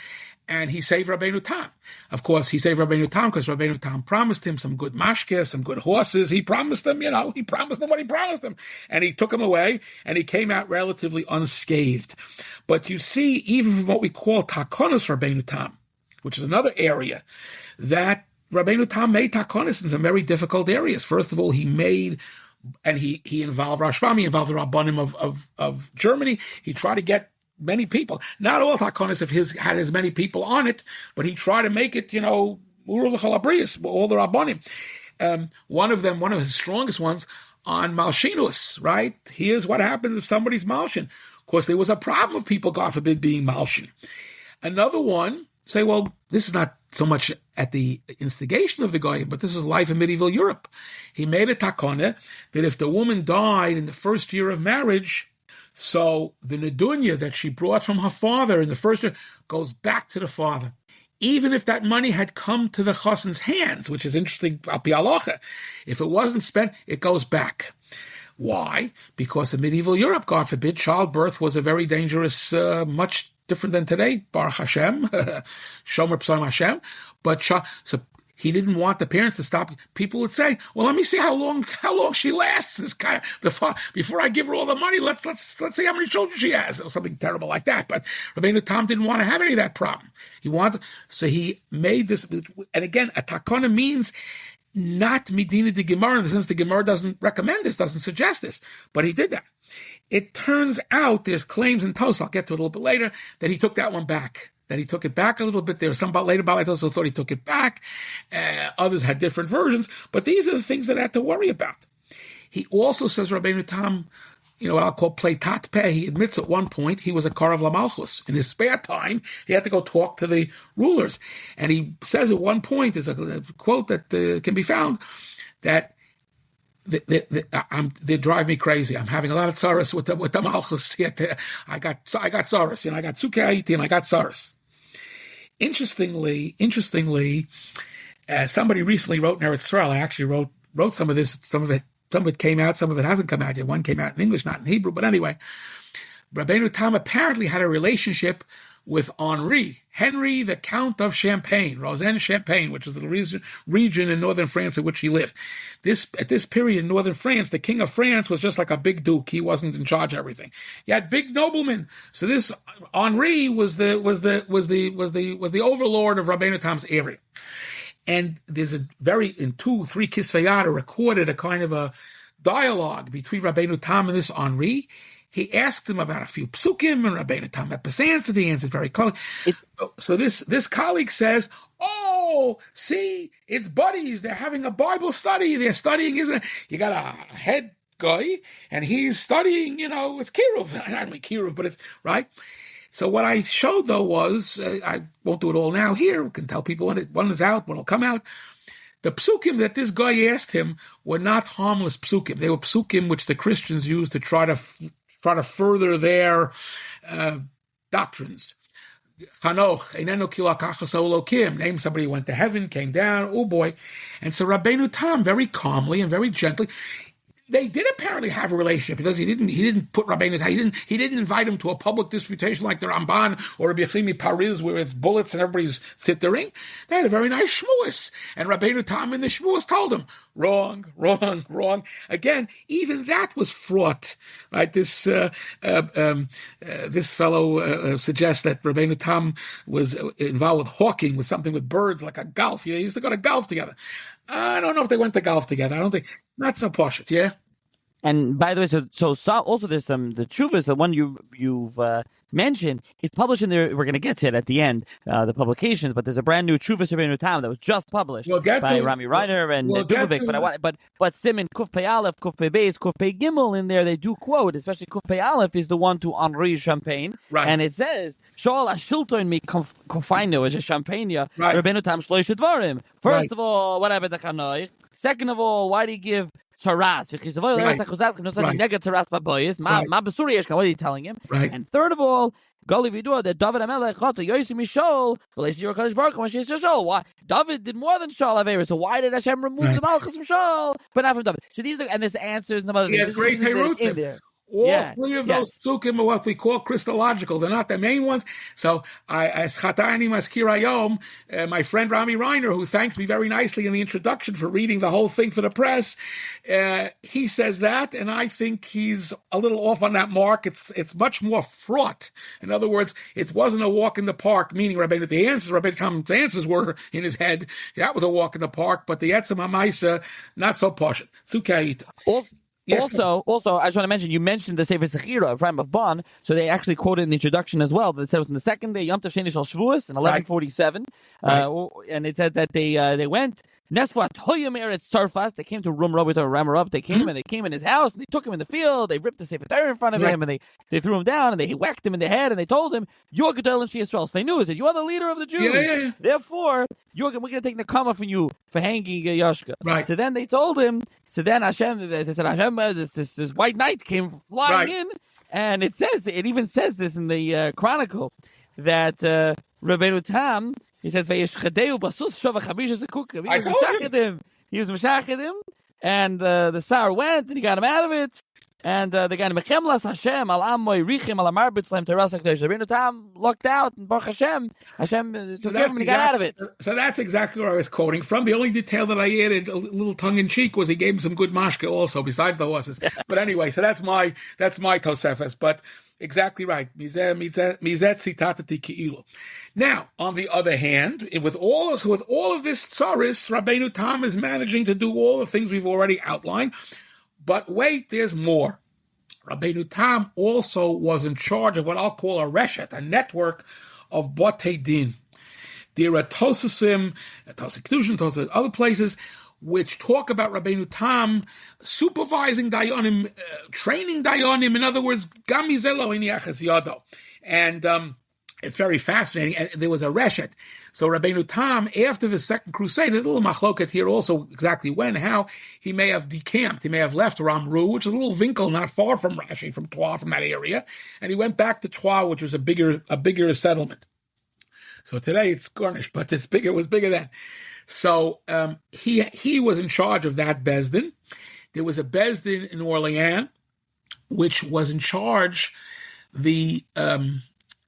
and he saved Rabbeinu Tam. Of course, he saved Rabbeinu Tam because Rabbeinu Tam promised him some good mashke, some good horses. He promised him, he promised him what he promised him. And he took him away, and he came out relatively unscathed. But you see, even from what we call takonos Rabbeinu Tam, which is another area, that Rabbeinu Tam made takonos in some very difficult areas. First of all, he involved Rashbam, he involved the Rabbanim of Germany. He tried to get many people. Not all takonos of his had as many people on it, but he tried to make it, Urul Chalabrius, all the Rabbanim. One of his strongest ones on Malshinus, right? Here's what happens if somebody's Malshin. Of course, there was a problem of people, God forbid, being Malshin. Another one, say, well, this is not so much at the instigation of the Goyim, but this is life in medieval Europe. He made a takona that if the woman died in the first year of marriage, so the nedunya that she brought from her father in the first year goes back to the father. Even if that money had come to the chassan's hands, which is interesting, al pi halacha, if it wasn't spent, it goes back. Why? Because in medieval Europe, God forbid, childbirth was a very dangerous, much different than today, Baruch Hashem, Shomer P'saim Hashem, but so he didn't want the parents to stop. People would say, well, let me see how long she lasts. This guy, before I give her all the money, let's see how many children she has, or something terrible like that. But Rabbeinu Tam didn't want to have any of that problem. So he made this, and again, a takona means not Medina de Gemara, in the sense the Gemara doesn't recommend this, doesn't suggest this, but he did that. It turns out there's claims in Tos, I'll get to it a little bit later, that he took that one back. That he took it back a little bit. There were some later Baalei who thought he took it back. Others had different versions. But these are the things that I had to worry about. He also says, Rabbeinu Tam, what I'll call pleitat peh. He admits at one point he was a Karav Lamalchus. In his spare time, he had to go talk to the rulers. And he says at one point, there's a quote that can be found, that they drive me crazy. I'm having a lot of tzaras with the Malchus. I got tzaras, I got Sukkei Haiti, and I got tzaras. Interestingly, somebody recently wrote in Eretz Yisrael. I actually wrote some of this. Some of it came out. Some of it hasn't come out yet. One came out in English, not in Hebrew. But anyway, Rabbeinu Tam apparently had a relationship with Henry, the Count of Champagne, Rosen-Champagne, which is the region in northern France in which he lived. At this period in northern France, the king of France was just like a big duke. He wasn't in charge of everything. You had big noblemen. So this Henri was the overlord of Rabbeinu Tam's area. And there's in 2-3 Kisvei Yad recorded a kind of a dialogue between Rabbeinu Tam and this Henri. He asked him about a few psukim, and Rabbeinu Tam answered. He answered very close. So this colleague says, "Oh, see, it's buddies. They're having a Bible study. They're studying, isn't it? You got a head guy, and he's studying, with Kiruv. I don't mean Kiruv, but it's right." So what I showed, though, was, I won't do it all now here. We can tell people when one is out, when it'll come out. The psukim that this guy asked him were not harmless psukim. They were psukim which the Christians used to try to further their doctrines. Chanoch, name somebody who went to heaven, came down, oh boy. And so Rabbeinu Tam, very calmly and very gently, they did apparently have a relationship because he didn't put Rabbeinu Tam, he didn't invite him to a public disputation like the Ramban or Rabbi Ephraim Paris where it's bullets and everybody's sittering. They had a very nice shmuas. And Rabbeinu Tam in the shmuas told him, wrong. Again, even that was fraught, right? This fellow suggests that Rabbeinu Tam was involved with hawking, with something with birds, like a golf. They used to go to golf together. I don't know if they went to golf together. I don't think. Not so poshut, yeah? And by the way, so also there's the Chuvas, the one you've mentioned, is published in there. We're going to get to it at the end, the publications. But there's a brand new Chuvas Rabeinu Tam that was just published by Rami Reiner and Dubovik. But Simon Kuf Pei Aleph, Kuf Pei Beis, Kuf Pei Gimel in there, they do quote, especially Kuf Pei Aleph is the one to Henri Champagne, right? And it says Shol Ashilton mi Kofaino is a Champagne, right. Rabeinu Tam Shloish Dvarim. First of all, what happened to Chanoich? Second of all, why do you give Taras? What are you telling him? Right. And third of all, that David why David did more than Shaul Averis. So why did Hashem remove the Malchus from Shaul, but not from David? So these are, and there's answers and some other things. He has great roots in there. All three of those psukim are what we call Christological. They're not the main ones. So, as Chatani Maskir Hayom, my friend Rami Reiner, who thanks me very nicely in the introduction for reading the whole thing for the press, he says that, and I think he's a little off on that mark. It's much more fraught. In other words, it wasn't a walk in the park, meaning Rabbeinu Tam's answers were in his head. That was a walk in the park, but the Etzem HaMaisa, not so posh. Sukaita. Yes. Also, I just want to mention, you mentioned the Sefer Sechira, Ephraim of Bonn, so they actually quoted in the introduction as well, that it said it was in the second day, Yom Tov Sheni Shel Shavuos, in 1147, and it said that they went, Nesvat Hoyim Eretz Sarfas, they came to Ramarab, they came in his house, and they took him in the field, they ripped the Sefer Torah in front of him, and they threw him down, and they whacked him in the head, and they told him, you're Gedol and Yisrael. So they knew, that you are the leader of the Jews. Yeah. Therefore, we're going to take Nekama from you for hanging Yashka. Right. So then they told him, Hashem, this white knight came flying in, and it even says this in the Chronicle, that Rabbeinu Tam, he says, he was Meshachedim, and the Tsar went, and he got him out of it, and the guy Mechemlas Hashem, Al Amoy Richim, Al Amar B'Tzleim Teras HaKadosh. Rabbeinu Tam lucked out, and Baruch Hashem took him and he got out of it. So that's exactly where I was quoting from. The only detail that I added, a little tongue-in-cheek, was he gave him some good mashke also, besides the horses. But anyway, so that's my Tosefes, but exactly right. Mizet citatati ki'ilu. Now, on the other hand, with all of this tsaris, Rabbeinu Tam is managing to do all the things we've already outlined. But wait, there's more. Rabbeinu Tam also was in charge of what I'll call a reshet, a network of Botei Din. There are Tosusim, Tosik Kedushin, Tosik other places, which talk about Rabbeinu Tam supervising Dayanim, training Dayanim. In other words, Gamizelo in Yachas Yado. And it's very fascinating. And there was a reshet. So Rabbeinu Tam, after the Second Crusade, there's a little machloket here also exactly when, how he may have decamped. He may have left Ramru, which is a little Winkel not far from Rashi, from Troyes, from that area. And he went back to Troyes, which was a bigger settlement. So today it's garnished, but it was bigger then. So he was in charge of that Bezdin. There was a Bezdin in Orleans, which was in charge the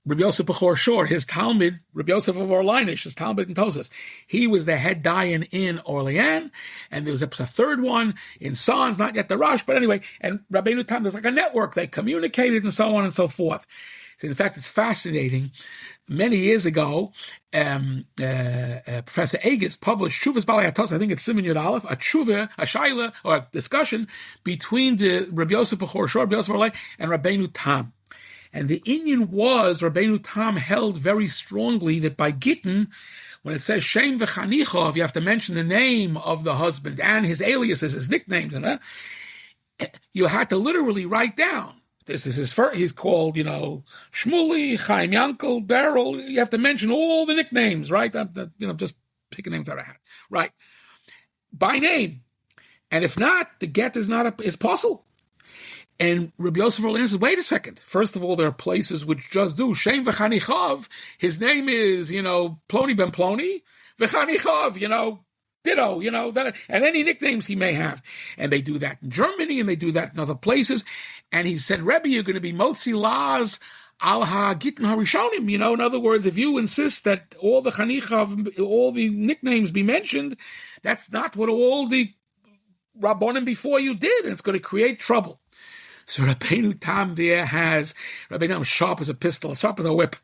Rabbi Yosef Bechor Shor, his Talmud, Rabbi Yosef of Orleanish, his Talmud in Tosas. He was the head dayan in Orleans, and there was a third one in Sons, not yet the Rosh, but anyway, and Rabbeinu Tam, there's like a network, they communicated and so on and so forth. So in fact, it's fascinating. Many years ago, Professor Agus published Shuvas Balei Hatos, I think it's Siman Yud Aleph, a shaila, or a discussion between the Rabbi Yosef Bechor Shor, Rabbi Yosef of Orleans, and Rabbeinu Tam. And the Inyan was, Rabbeinu Tam held very strongly that by Gittin, when it says Shem v'chanichov, you have to mention the name of the husband and his aliases, his nicknames, and you had to literally write down. This is his first, he's called, Shmuli, Chaim Yankel, Beryl. You have to mention all the nicknames, right? Just picking names out of a hat. Right. by name. And if not, the get is possible. And Rabbi Yosef answers, wait a second. First of all, there are places which just do. Shem v'chanichav, his name is, Ploni ben Ploni, v'chanichav, ditto, and any nicknames he may have. And they do that in Germany, and they do that in other places. And he said, Rebbe, you're going to be motzi laz al ha-gittin ha-rishonim. In other words, if you insist that all the chanichav, all the nicknames be mentioned, that's not what all the Rabbonim before you did, and it's going to create trouble. So Rabeinu Tam there has, Rabeinu Tam sharp as a pistol, sharp as a whip.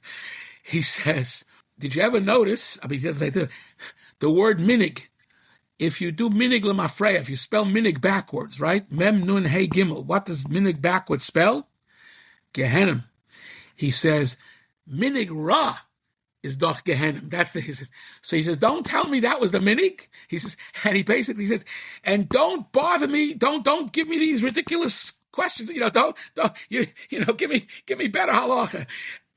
He says, did you ever notice, he doesn't say the word minig, if you do minig lemafreya, if you spell minig backwards, right? Mem nun hey gimel. What does minig backwards spell? Gehenim. He says, minig ra is doch Gehenim. He says. So he says, don't tell me that was the minig. He says, and he basically says, and don't bother me, don't give me these ridiculous questions. Don't give me better halacha.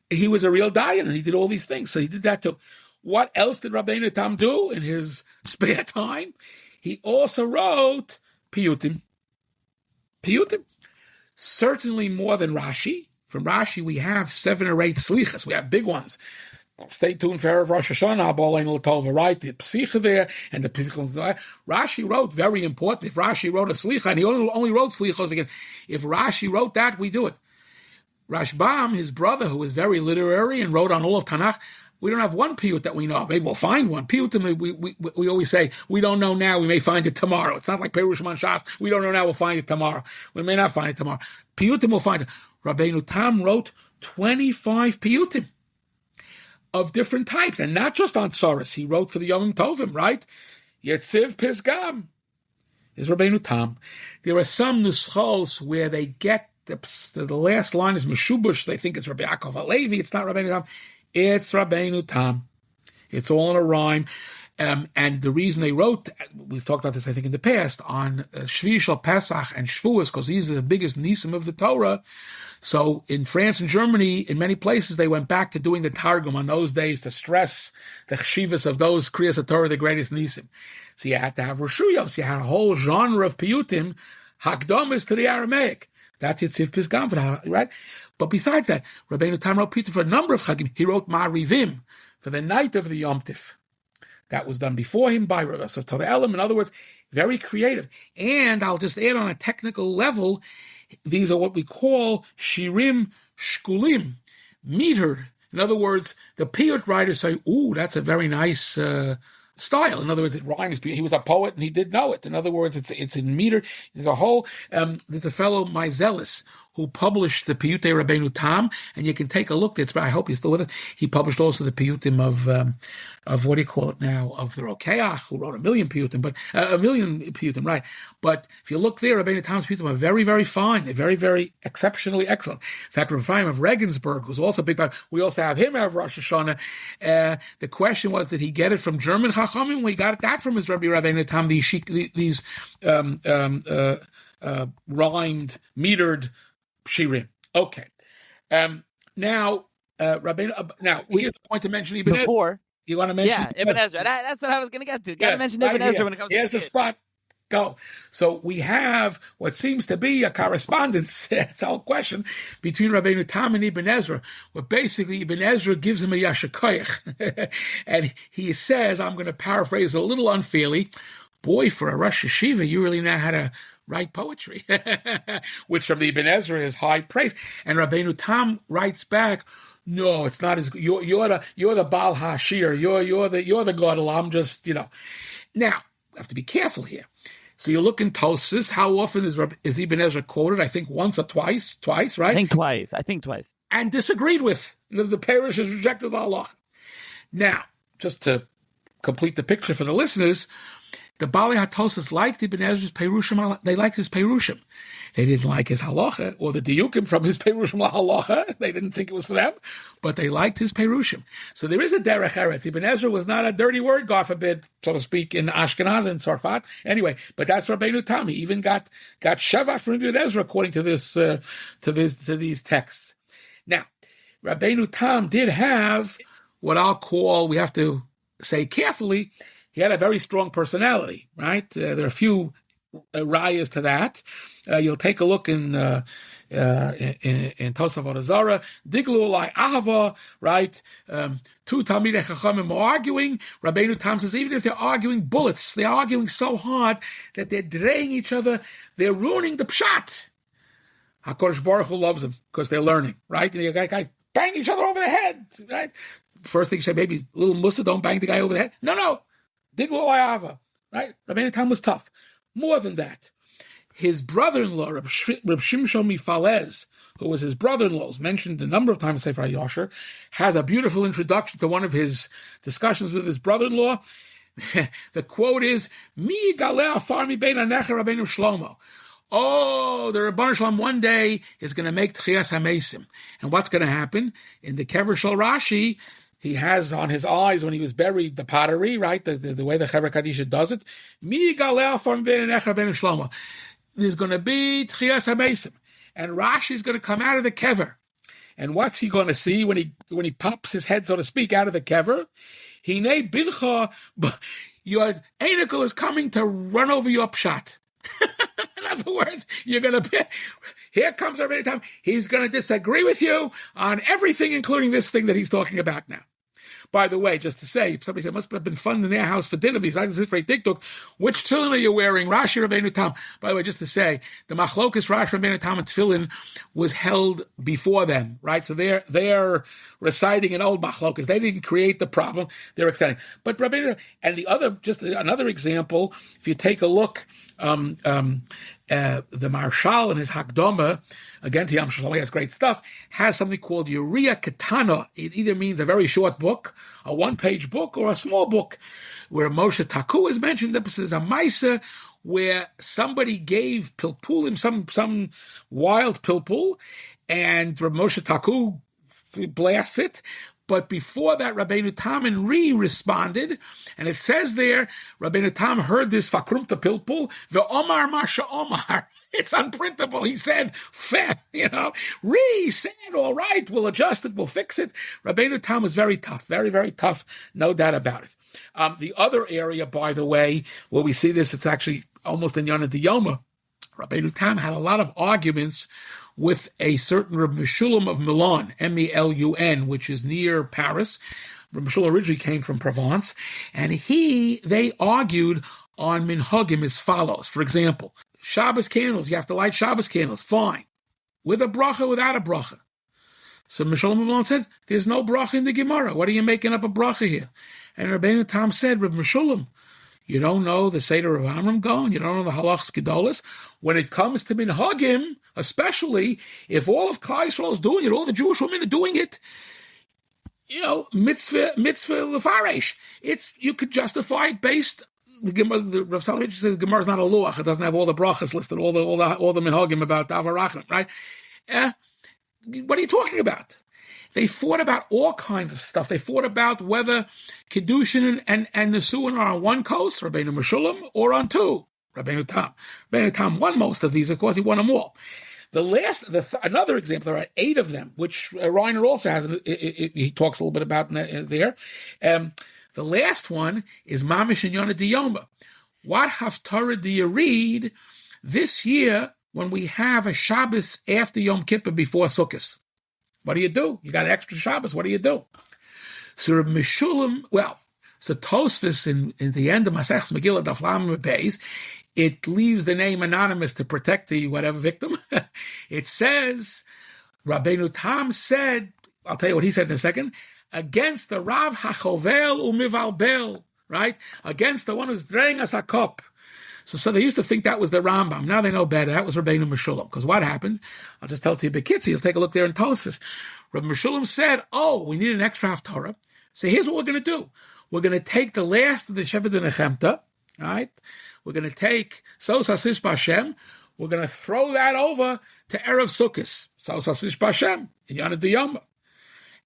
He was a real dayan, and he did all these things. So he did that too. What else did Rabeinu Tam do in his spare time? He also wrote piyutim. Piyutim. Certainly more than Rashi. From Rashi, we have 7 or 8 slichas. We have big ones. Stay tuned for Erev Rosh Hashanah, B'Oleinu L'Tova, right? The Psicha there, and the Psicha. Rashi wrote, very important, if Rashi wrote a slicha, and he only wrote slichos again, if Rashi wrote that, we do it. Rashbam, his brother, who was very literary and wrote on all of Tanakh, we don't have one piyut that we know. Maybe we'll find one. Piyutim, we always say, we don't know now, we may find it tomorrow. It's not like Perush Man Shas, we don't know now, we'll find it tomorrow. We may not find it tomorrow. Piyutim, we'll find it. Rabeinu Tam wrote 25 piyutim of different types, and not just on Tzoros. He wrote for the Yomim Tovim, right? Yetziv Pisgam is Rabeinu Tam. There are some nuschos where they get the last line is Meshubush. They think it's Rabbi Yaakov Halevi. It's not Rabeinu Tam. It's Rabeinu Tam. It's all in a rhyme. And the reason they wrote, we've talked about this, I think, in the past, on Shvi Shel Pesach and Shavuos, because these are the biggest nisim of the Torah. So in France and Germany, in many places, they went back to doing the Targum on those days to stress the chshivas of those Kriyas HaTorah, the greatest nisim. So you had to have Roshuyos. You had a whole genre of piyutim, hakdomis to the Aramaic. That's Yetziv Pisgam, right? But besides that, Rabbeinu Tam wrote piyutim for a number of chagim. He wrote Ma'arivim for the night of the Yom Tif. That was done before him by Rabbi Tova Elam. In other words, very creative. And I'll just add on a technical level, these are what we call shirim shkulim, metered. In other words, the piyut writers say, ooh, that's a very nice style. In other words, it rhymes. He was a poet and he did know it. In other words, it's in meter. There's a whole, there's a fellow, Myzelis, who published the Piyutei Rabeinu Tam, and you can take a look. I hope you're still with us. He published also the Piyutim of what do you call it now? Of the Rokeach, who wrote a million Piyutim, right? But if you look there, Rabeinu Tam's Piyutim are very, very fine. They're very, very exceptionally excellent. In fact, Ephraim of Regensburg, who's also a big part, we also have him out of Rosh Hashanah. The question was, did he get it from German Chachamim? We got that from his Rabbi Rabeinu Tam, these rhymed, metered shirim. Okay. Now, Rabbeinu. Now, we have the point to mention Ibn Ezra. You want to mention? Yeah, Ibn Ezra. That's what I was going to get to. Got to mention Ibn Ezra when it comes to here's the spot. Go. So we have what seems to be a correspondence. That's our question between Rabbeinu Tam and Ibn Ezra. Where basically Ibn Ezra gives him a yashakoyach, and he says, I'm going to paraphrase a little unfairly. Boy, for a Rosh Yeshiva, you really know how to write poetry, which from the Ibn Ezra is high praise. And Rabbeinu Tam writes back, no, it's not as good. You're the Baal Hashir. You're the Gadol. I'm just, Now, you have to be careful here. So you look in Tosfos. How often is Ibn Ezra quoted? I think once or twice, right? I think twice. And disagreed with. The parish has rejected the halacha. Now, just to complete the picture for the listeners, the Baalei HaTosfos liked Ibn Ezra's Perushim. They liked his Perushim. They didn't like his halacha or the diukim from his Perushim halacha. They didn't think it was for them, but they liked his Perushim. So there is a derech eretz. Ibn Ezra was not a dirty word, God forbid, so to speak, in Ashkenaz and Tzarfat. Anyway, but that's Rabbeinu Tam. He even got shavat from Ibn Ezra according to this to these texts. Now, Rabbeinu Tam did have what I'll call, we have to say carefully, He had a very strong personality, right? There are a few rayas to that. You'll take a look in Tosafot Zara, Diglu Olai Ahava, right? Two Talmidei Chachamim are arguing. Rabeinu Tam says, even if they're arguing bullets, they're arguing so hard that they're draying each other, they're ruining the pshat. HaKadosh Baruch Hu loves them because they're learning, right? And you guys bang each other over the head, right? First thing you say, maybe little Musa, don't bang the guy over the head. No. Diglu Olai Ahava, right? Rabeinu Tam was tough. More than that, his brother-in-law, Reb Shimshon Mifalez, who was his brother-in-law, is mentioned a number of times in Sefer HaYosher, has a beautiful introduction to one of his discussions with his brother-in-law. The quote is, Mi galeh afar mi bein anecha Rabeinu Shlomo. Oh, the Rabbanu Shalom one day is going to make Tchias HaMesim. And what's going to happen? In the Kever Shel Rashi, he has on his eyes when he was buried the pottery, right? The way the Chevra Kadisha does it. Mi galeh afar mi bein anecha Rabeinu Shlomo. There's going to be Tchias HaMesim. And Rashi's going to come out of the kever. And what's he going to see when he pops his head, so to speak, out of the kever? Hine bincha, your anicle is coming to run over your pshat. In other words, you're going to, here comes Rabeinu Tam. He's going to disagree with you on everything, including this thing that he's talking about now. By the way, just to say, somebody said, it must have been fun in their house for dinner, besides this very TikTok. Which tefillin are you wearing? Rashi, Rabeinu Tam. By the way, just to say, the machlokas Rashi, Rabeinu Tam, and tefillin was held before them, right? So they're reciting an old machlokas. They didn't create the problem. They're extending. But Rabeinu, and the other, just another example, if you take a look, the Marshal in his Hakdama, again to Yom Shalom, he has great stuff, has something called Uriah Ketana. It either means a very short book, a one-page book, or a small book, where Moshe Taku is mentioned. There's a Maisa where somebody gave Pilpulim, some wild Pilpul, and Moshe Taku blasts it. But before that, Rabeinu Tam and responded, and it says there, Rabeinu Tam heard this Fakrumta Pilpul, the Omar Masha Omar. It's unprintable. He said, fair, said, all right, we'll adjust it, we'll fix it. Rabeinu Tam was very tough, very, very tough, no doubt about it. The other area, by the way, where we see this, it's actually almost in Yonah Diyoma. Rabeinu Tam had a lot of arguments with a certain Reb Meshulam of Milan, Melun, which is near Paris. Reb Meshulam originally came from Provence, and they argued on minhagim as follows. For example, Shabbos candles, you have to light Shabbos candles, fine. With a bracha, without a bracha. So Meshulam of Milan said, there's no bracha in the Gemara. What are you making up a bracha here? And Rabbeinu Tam said, Reb Meshulam, you don't know the Seder of Amram going, you don't know the Halachas Gedolos. When it comes to minhagim, especially if all of Klal Yisrael is doing it, all the Jewish women are doing it, mitzvah lefaresh. You could justify it based. The Rav Soloveitch says the Gemara is not a luach; it doesn't have all the brachas listed, all the minhagim about Avarachim, right? What are you talking about? They fought about all kinds of stuff. They fought about whether Kiddushin and Nesuin are on one coast, Rabbeinu Meshulam, or on two, Rabbeinu Tam. Rabbeinu Tam won most of these. Of course, he won them all. Another example, there are 8 of them, which Reiner also has. He talks a little bit about there. The last one is Mamish and Yonah Diyoma. What Haftarah do you read this year when we have a Shabbos after Yom Kippur before Sukkot? What do? You got an extra Shabbos. What do you do? So Reb Meshulam, so Tosfos in the end of Masechus Megillah Daf Lamed Beis, it leaves the name anonymous to protect the whatever victim. It says, Rabbeinu Tam said, I'll tell you what he said in a second, against the Rav HaChovel u'mivalbel, right? Against the one who's draying us a cup. So they used to think that was the Rambam. Now they know better. That was Rabbeinu Meshulam. Because what happened? I'll just tell it to you, Bekitzi. You'll take a look there in Tosfos. Rabbi Meshulam said, we need an extra Haftarah. So here's what we're going to do. We're going to take the last of the Shevet Nechemta, right? We're going to take Sos Asish B'Hashem. We're going to throw that over to Erev Sukkos. Sos Asish B'Hashem in Yonah Diyoma.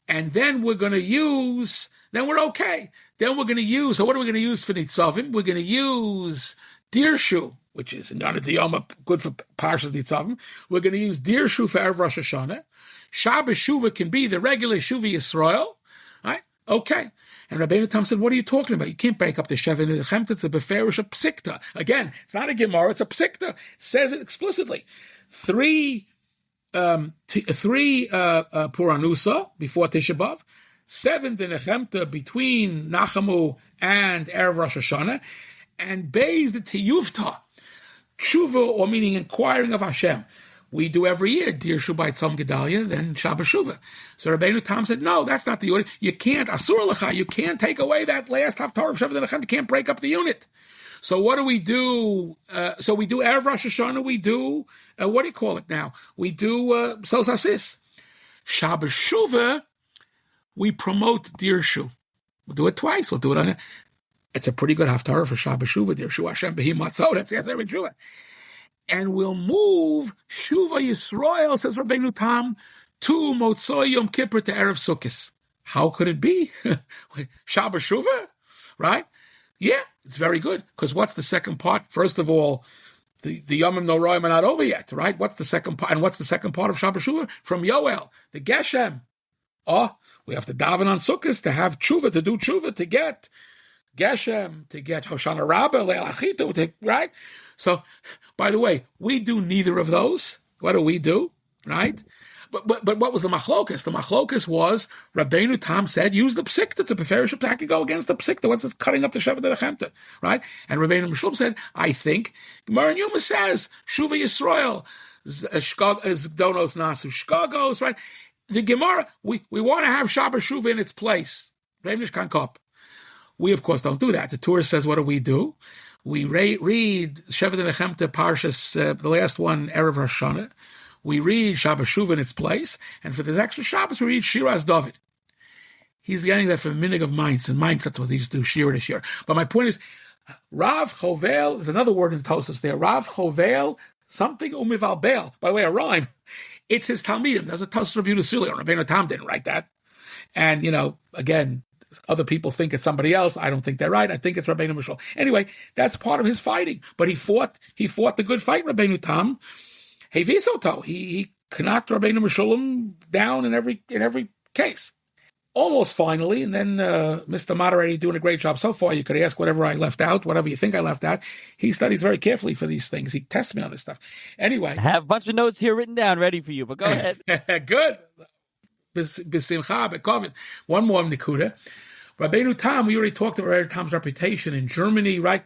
And then we're going to use, then we're okay. Then we're going to use, so what are we going to use for Nitzavim? We're going to use Dirshu, which is in Yonah Diyoma, good for Parshas Nitzavim. We're going to use Dirshu for Erev Rosh Hashanah. Shabbos Shuvah can be the regular Shuvah Yisrael, right? Okay. And Rabeinu Tam said, what are you talking about? You can't break up the Shevet Nechemta. It's a beferish, a psikta. Again, it's not a Gemara, it's a psikta. It says it explicitly. Three Puranusa before Tisha B'Av, 7 the Nechemta between Nachamu and Erev Rosh Hashanah, and Beis the Tiyuvta, Tshuva, or meaning inquiring of Hashem. We do every year, Dir Shubai Tzom Gedalia, then Shabbat Shuvah. So Rabbeinu Tam said, no, that's not the order. You can't, Asur Lecha, you can't take away that last Haftarah of Shevet Nechem. You can't break up the unit. So what do? So we do Erev Rosh Hashanah, we do, what do you call it now? We do Sos HaSis. Shabbat Shuvah, we promote Dir Shu. We'll do it twice. We'll do it on it. It's a pretty good Haftarah for Shabbat Shuvah, Dir Shu Hashem Behi Matzot. That's every Shuvah. And we'll move Shuva Yisrael, says Rabbeinu Tam, to Motzoi Yom Kippur to Erev Sukkot. How could it be? Shabbat Shuva, right? Yeah, it's very good. Because what's the second part? First of all, the Yomim Noraim are not over yet, right? What's the second part? And what's the second part of Shabbat Shuva? From Yoel, the Geshem. Oh, we have to daven on Sukkot to have tshuva, to do tshuva, to get Geshem, to get Hoshana Rabbah, Leil Achitu, right? So, by the way, we do neither of those. What do we do, right? But what was the machlokas? The machlokas was Rabbeinu Tam said, use the psikta. It's a beferish attack. You go against the psikta. What's this cutting up the Shevet Nechemta, right? And Rabbeinu Meshulm said, I think Gemara in Yuma says Shuva Yisrael is Donos Nasu Shkagos, right? The Gemara, we want to have Shabbat Shuva in its place. We of course don't do that. The Torah says, what do? We read Shevet Nechemta Parshas, the last one, Erev Rosh Hashanah. We read Shabbat Shuva in its place, and for the extra Shabbos, we read Shiras David. He's getting that from Minig of Mainz, and Mainz, that's what they used to do, Shira to Shira. But my point is, Rav Chovel, there's another word in Tosas there, Rav Chovel, something Umival Bel, by the way, a rhyme. It's his Talmidim. There's a Tosas Rabbi Yudasili, or Rabbeinu Tam didn't write that. And, again, other people think it's somebody else. I don't think they're right. I think it's Rabbeinu Mishal. Anyway, that's part of his fighting. But he fought the good fight, Rabbeinu Tam. He visoto. He knocked Rabbeinu Mishulam down in every case. Almost finally, and then Mr. Moderator doing a great job so far. You could ask whatever I left out, whatever you think I left out. He studies very carefully for these things. He tests me on this stuff. Anyway. I have a bunch of notes here written down ready for you, but go ahead. Good. B'simcha, b'kovin. One more nikuda. Rabbeinu Tam, we already talked about Rabbeinu Tam's reputation in Germany, right?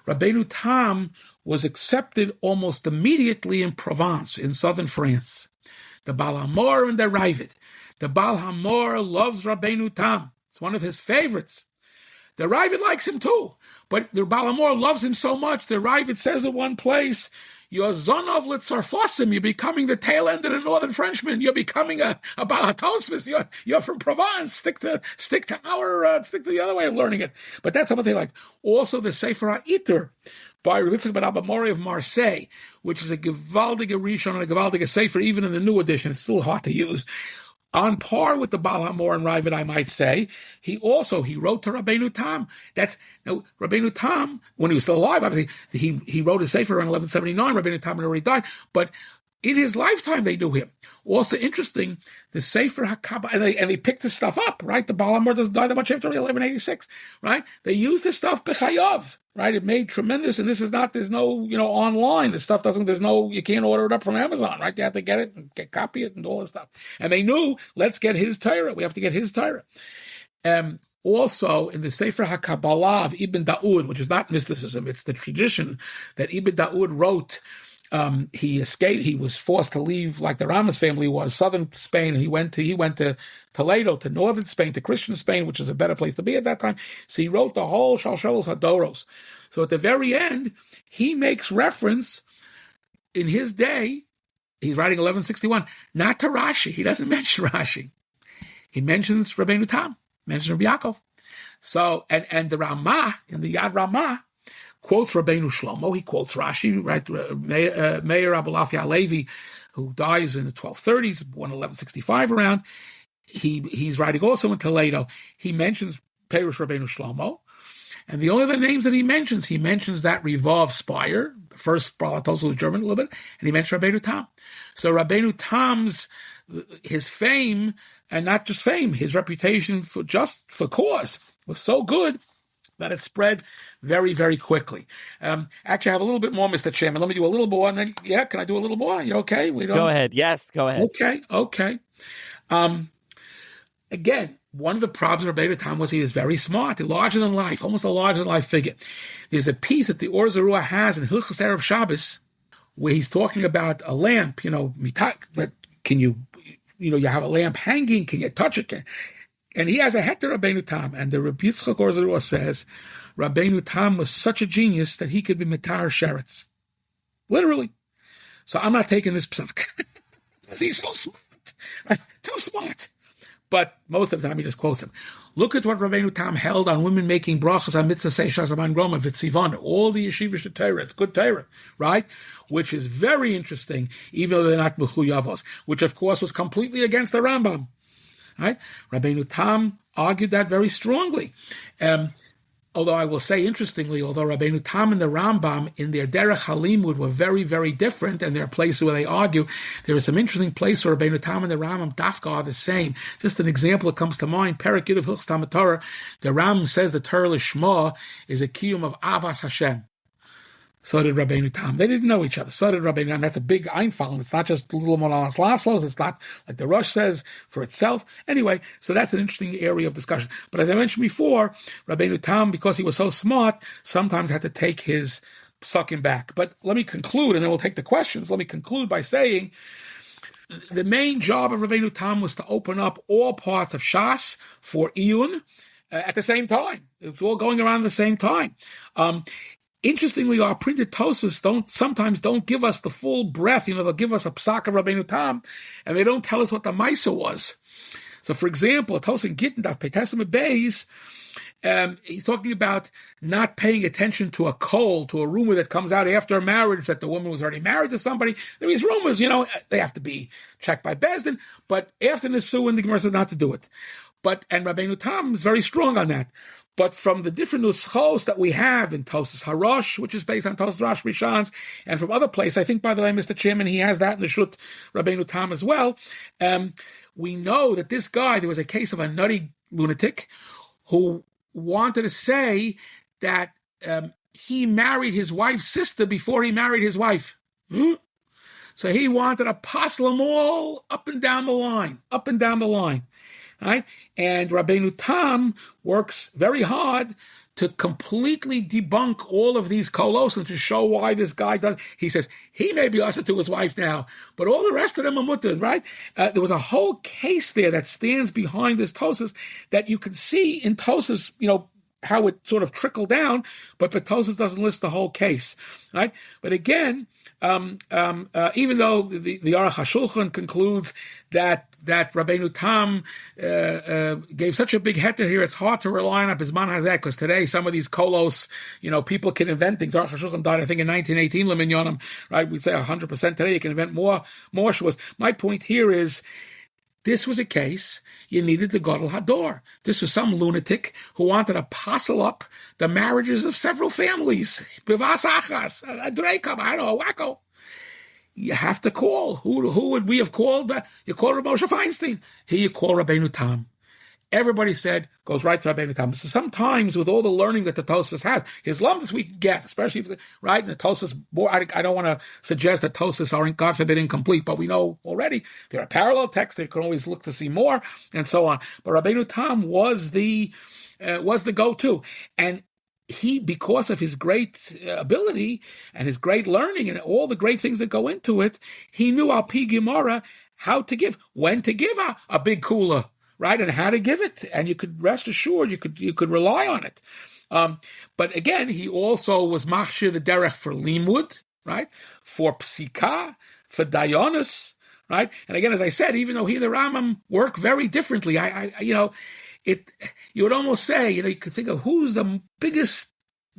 Rabbeinu Tam was accepted almost immediately in Provence, in southern France. The Baal HaMor and the Ravid. The Baal HaMor loves Rabbeinu Tam. It's one of his favorites. The Ravid likes him too, but the Baal HaMor loves him so much. The Ravid says in one place, "You're Zonov Litzarfosim. You're becoming the tail end of the northern Frenchman. You're becoming a Baal HaTosfos. You're from Provence. Stick to the other way of learning it." But that's something like. Also, the Sefer HaIter by Rabbi Ben Abba Mori of Marseille, which is a gewaldige Rishon and a gewaldige Sefer, even in the new edition. It's still hard to use. On par with the Baal HaMor and Ravid, I might say. He wrote to Rabbeinu Tam. Rabbeinu Tam, when he was still alive, obviously, he wrote a sefer around 1179. Rabbeinu Tam had already died, but in his lifetime they knew him. Also interesting, the Sefer HaKabbalah, and they picked this stuff up, right? The Baal HaMor doesn't die that much after 1186, right? They used this stuff b'chayav, right? It made tremendous, and there's no, online. This stuff you can't order it up from Amazon, right? You have to get it and copy it and all this stuff. And they knew, let's get his Torah. We have to get his Torah. Also, in the Sefer HaKabbalah of Ibn Daud, which is not mysticism, it's the tradition that Ibn Daud wrote. He escaped. He was forced to leave, like the Ramos family was, southern Spain. He went to Toledo, to northern Spain, to Christian Spain, which is a better place to be at that time. So he wrote the whole Shalshelos Hadoros. So at the very end, he makes reference in his day. He's writing 1161, not to Rashi. He doesn't mention Rashi. He mentions Rabbeinu Tam, mentions Rabbi Yaakov. So and the Ramah in the Yad Ramah quotes Rabbeinu Shlomo. He quotes Rashi, right? Meir Abulafia Halevi, who dies in the 1230s, born 1165 around. He's writing also in Toledo. He mentions Perush Rabbeinu Shlomo. And the only other names that he mentions that Revolve Spire, the first Bralatos was German a little bit, and he mentions Rabbeinu Tam. So Rabbeinu Tam's, his fame and not just fame. His reputation for cause was so good that it spread very, very quickly. Actually, I have a little bit more, Mr. Chairman. Let me do a little more, and then, can I do a little more? You okay? Go ahead. Yes, go ahead. Okay. Again, one of the problems of Rabbeinu Tam was he was very smart, larger than life, almost a larger than life figure. There's a piece that the Or Zarua has in Hilchos Erev Shabbos where he's talking about a lamp, can you have a lamp hanging, can you touch it? And he has a hector Rabbeinu Tam, and the Rabbi Yitzchak Or Zarua says, Rabbeinu Tam was such a genius that he could be Mitar Sheretz. Literally. So I'm not taking this psak. He's so smart. Right? Too smart. But most of the time he just quotes him. Look at what Rabeinu Tam held on women making brachas on mitzvah seishas aman groma v'tzivan, all the yeshivish Torah. It's good Torah, right? Which is very interesting, even though they're not mechuyavos, which of course was completely against the Rambam, right? Rabeinu Tam argued that very strongly. Although I will say, interestingly, although Rabeinu Tam and the Rambam in their Derech Halimud were very, very different, and there are places where they argue, there are some interesting places where Rabeinu Tam and the Rambam Dafka are the same. Just an example that comes to mind, Perek Yud of Hilchos Talmud Torah, the Rambam says the Torah Lishma is a kiyum of Avas Hashem. So did Rabeinu Tam. They didn't know each other. So did Rabeinu Tam. That's a big Einfall. It's not just little Monalas Laslos. It's not like the Rosh says for itself. Anyway, so that's an interesting area of discussion. But as I mentioned before, Rabeinu Tam, because he was so smart, sometimes had to take his sucking back. But let me conclude, and then we'll take the questions. Let me conclude by saying the main job of Rabeinu Tam was to open up all parts of Shas for Iyun at the same time. It was all going around at the same time. Interestingly, our printed Tosfos sometimes don't give us the full breadth. They'll give us a psak of Rabeinu Tam, and they don't tell us what the Maisa was. So, for example, Tosin Gittin Daf Petesim Beis, he's talking about not paying attention to a rumor that comes out after a marriage that the woman was already married to somebody. There is rumors, they have to be checked by Bezdin, but after Nisuin, the Gemara says not to do it. And Rabeinu Tam is very strong on that. But from the different nuschos that we have in Tosas Harosh, which is based on Tosas Rosh Rishans, and from other places, I think, by the way, Mr. Chairman, he has that in the Shut Rabeinu Tam as well. We know that this guy, there was a case of a nutty lunatic who wanted to say that he married his wife's sister before he married his wife. So he wanted to apostle them all up and down the line. Right? And Rabeinu Tam works very hard to completely debunk all of these kolos and to show why this guy does. He says he may be usher to his wife now, but all the rest of them are mutter, right? There was a whole case there that stands behind this Tosas that you can see in Tosas, how it sort of trickled down, but Tosas doesn't list the whole case, right? But again, even though the Aruch HaShulchan concludes that Rabeinu Tam gave such a big heter here, it's hard to rely on Bizman Hazek, because today some of these kolos, people can invent things. Aruch HaShulchan died, I think, in 1918, Leminyonim, right? We'd say 100% today, you can invent more shuas. My point here is, this was a case, you needed the Gadol Hador. This was some lunatic who wanted to parcel up the marriages of several families. Bivas Achas, a Drekam, I don't know, wacko. You have to call. Who would we have called? You call Rabbi Moshe Feinstein. Here you call Rabeinu Tam. Everybody said, goes right to Rabeinu Tam. So sometimes with all the learning that the Tosas has, his lumps we get, especially if right? And the Tosas, I don't want to suggest that Tosas aren't, God forbid, incomplete, but we know already there are parallel texts. They can always look to see more and so on. But Rabeinu Tam was the go-to. And he, because of his great ability and his great learning and all the great things that go into it, he knew al pi Gemara how to give, when to give a big kula, right, and how to give it, and you could rest assured you could rely on it. But again, he also was machshir the derech for limud, right, for psika, for dayanis, right, and again, as I said, even though he and the Rambam work very differently, you would almost say, you could think of who's the biggest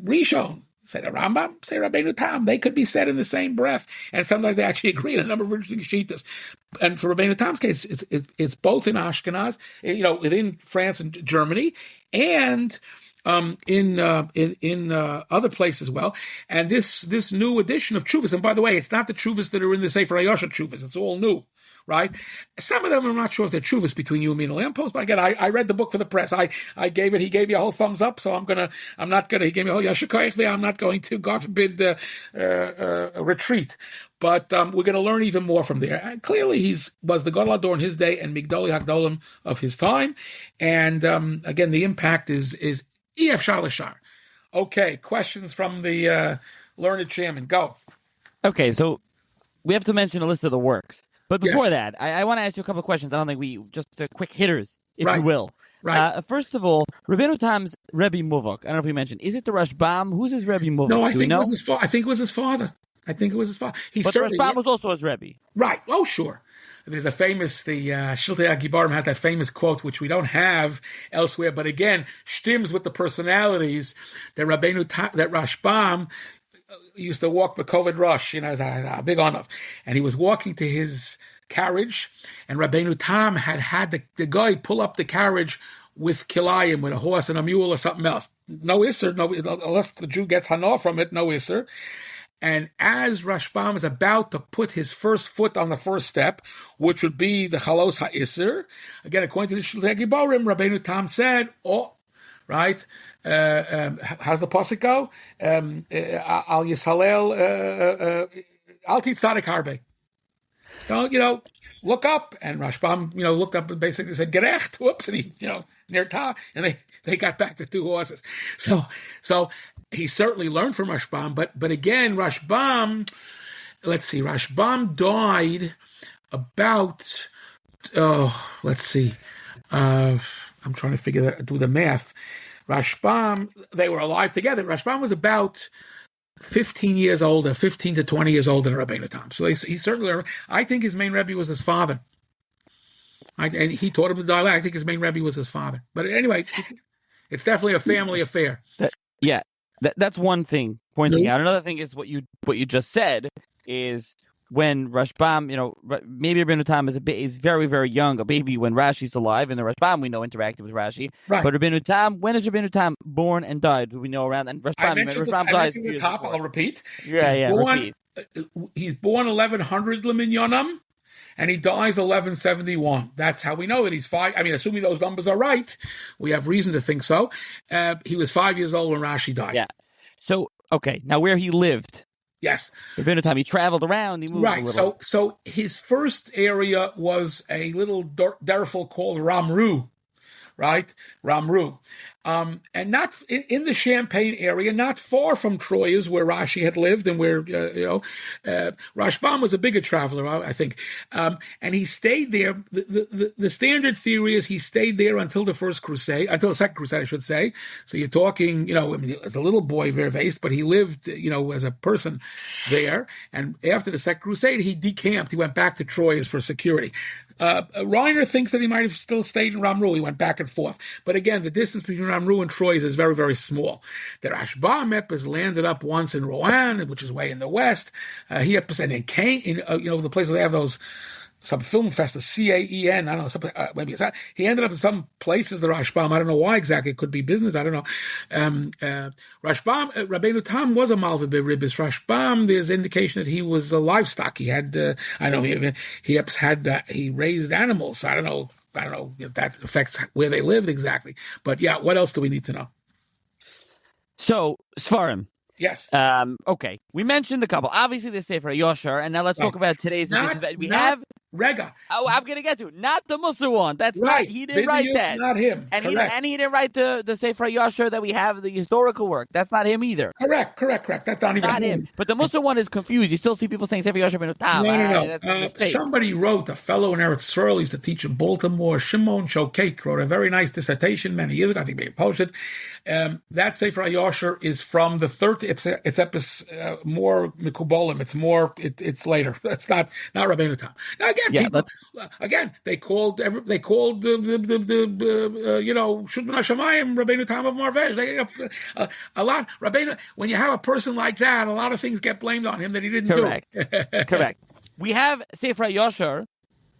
Rishon. Say the Rambam, say Rabeinu Tam. They could be said in the same breath. And sometimes they actually agree on a number of interesting shittas. And for Rabeinu Tam's case, it's both in Ashkenaz, within France and Germany, and in other places as well. And this new edition of Tshuvas, and by the way, it's not the Tshuvas that are in the Sefer HaYashar Tshuvas. It's all new. right? Some of them I'm not sure if they're chuvas between you and me and the lamppost, but again, I read the book for the press. I gave it. He gave me a whole thumbs up, so I'm not gonna. He gave me a whole yashikoyachli. I'm not going to, God forbid, retreat. But we're going to learn even more from there. And clearly, he was the Gadol Hador in his day and Migdoli Hagdolim of his time. And again, the impact is Efshar L'Shar. Okay, questions from the learned chairman. Go. Okay, so we have to mention a list of the works. But before Yes. that, I want to ask you a couple of questions. I don't think we just quick hitters, if Right. you will. Right. First of all, Rabeinu Tam's Rebbe Muvok. I don't know if we mentioned. Is it the Rashbam? Who's his Rebbe Muvok? No, I Do we think it know? was his father. I think it was his father. He But the certainly Rashbam was also his Rebbe. right. Oh, sure. There's a famous, the Shiltei HaGibarim has that famous quote, which we don't have elsewhere, but again, stims with the personalities that that Rashbam used to walk with COVID Rush, as a big honor. And he was walking to his carriage, and Rabeinu Tam had the guy pull up the carriage with kilayim, with a horse and a mule or something else. No isser, no, unless the Jew gets hana from it, no isser. And as Rashbam is about to put his first foot on the first step, which would be the chalos ha'isser, again, according to the Shiltei HaGibarim, Rabeinu Tam said, right? How's the pasuk go? Al Yishalel, Al Titzadik Harbe. Look up. And Rashbam, looked up and basically said, Gerecht. Whoops. And he, near Ta. And they got back to two horses. So he certainly learned from Rashbam. But again, Rashbam, let's see, Rashbam died about, let's see. I'm trying to do the math. Rashbam, they were alive together. Rashbam was about 15 years older, 15 to 20 years older than Rabeinu Tam. So he certainly, I think his main Rebbe was his father. And he taught him the dialect. I think his main Rebbe was his father. But anyway, it's definitely a family affair. That's one thing pointing out. Another thing is what you just said is when Rashbam, maybe Rabeinu Tam is very, very young, a baby when Rashi's alive, and the Rashbam we know interacted with Rashi. Right. But Rabeinu Tam, when is Rabeinu Tam born and died? Do we know around? And Rashbam, I mentioned the top. I'll repeat. Repeat. He's born 1100 Leminyonam, and he dies 1171. That's how we know that he's 5. I mean, assuming those numbers are right, we have reason to think so. He was 5 years old when Rashi died. Yeah. So, okay, now where he lived. Yes. Rabeinu Tam, he traveled around, he moved a little. So his first area was a little derfel called Ramru, right? Ramru. And not in the Champagne area, not far from Troy is where Rashi had lived and where, Rashbam was a bigger traveler, I think. And he stayed there. The standard theory is he stayed there until the Second Crusade, I should say. So you're talking, as a little boy, Vervest, but he lived, as a person there. And after the Second Crusade, he decamped. He went back to Troy for security. Reiner thinks that he might have still stayed in Ramru. He went back and forth. But again, the distance between Ramru and Troy is very, very small. The Rashbam has landed up once in Rouen, which is way in the west. He and in Caen, the place where they have those some film festival, CAEN, I don't know, something, maybe it's that. He ended up in some places, the Rashbam. I don't know why exactly. It could be business. I don't know. Rashbam, Rabeinu Tam was a Malva Beribis. Rashbam, there's indication that he was a livestock. He had, he raised animals. I don't know if that affects where they lived exactly. But yeah, what else do we need to know? So, Sfarim. Yes. Okay. We mentioned a couple. Obviously, the Sefer Yosher, and now let's talk about today's edition that we have. Rega. Oh, I'm going to get to not the Musa one. That's right. He didn't write that. Not him. And he didn't write the Sefer Yosher that we have, the historical work. That's not him either. Correct. That's not even him. But the Musa one is confused. You still see people saying Sefer Yosher ben Tam. No. Somebody wrote, a fellow in Eretz Yisrael used to teach in Baltimore, Shimon Shokek, wrote a very nice dissertation many years ago. I think maybe posted. That Sefer Yosher is from the third. It's more Mikubolim. It's more. It's later. It's not Rabeinu Tam. Now again, they called the Shulman Hashemayim Rabeinu Tam of Marvesh. A lot Rabeinu. When you have a person like that, a lot of things get blamed on him that he didn't do. Correct. We have Sefer Yosher,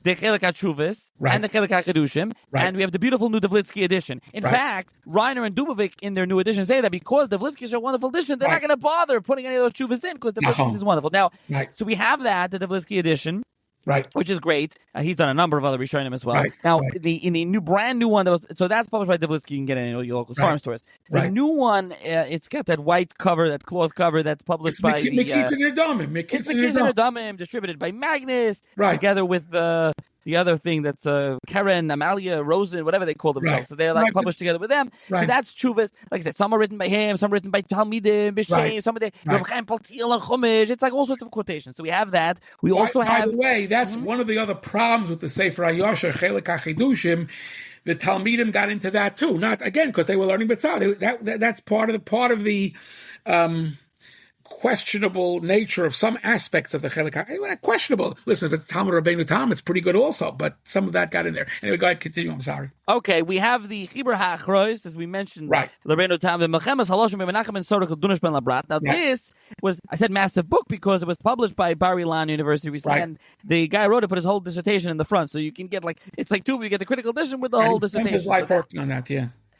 the Chelik HaTshuvis, and the Chelik HaChedushim, and we have the beautiful new Davlitzky edition. In fact, Reiner and Dubovik in their new edition say that because Davlitzky is a wonderful edition, they're not going to bother putting any of those Tshuvas in because Davlitzky is wonderful. Now, so we have that, the Davlitzky edition. Right. Which is great. He's done a number of other Rishonim as well. Right. Now, Right. in the new brand new one so that's published by Davlitsky. You can get it in your local farm stores. The new one, it's got that white cover, that cloth cover that's published by the Mekitzin Damim, distributed by Magnus, together with the other thing that's Karen, Amalia, Rosen, whatever they call themselves. So they're like published together with them. So that's Chuvas. Like I said, some are written by him, some are written by Talmidim, B'Shem, some of the Reb Chaim Paltiel and Chumash. It's like all sorts of quotations. So we have that. We also have. By the way, that's one of the other problems with the Sefer HaYosher, Chelik HaChidushim. The Talmidim got into that too. Not again because they were learning B'tzah. That's part of the questionable nature of some aspects of the Chelik. Questionable. Listen, if it's Talmud Rabeinu Tam, it's pretty good also, but some of that got in there. Anyway, go ahead, continue. I'm sorry. Okay, we have the Chibur HaAchrois, as we mentioned. Rabeinu Tam, the Melchemes Haloshim Menachem and Sorach Dunash Ben Labrat. Now, this was, I said massive book because it was published by Bar Ilan University recently, and the guy wrote it, put his whole dissertation in the front, so you can get it's like two, you get the critical edition with the whole dissertation. His life working on that,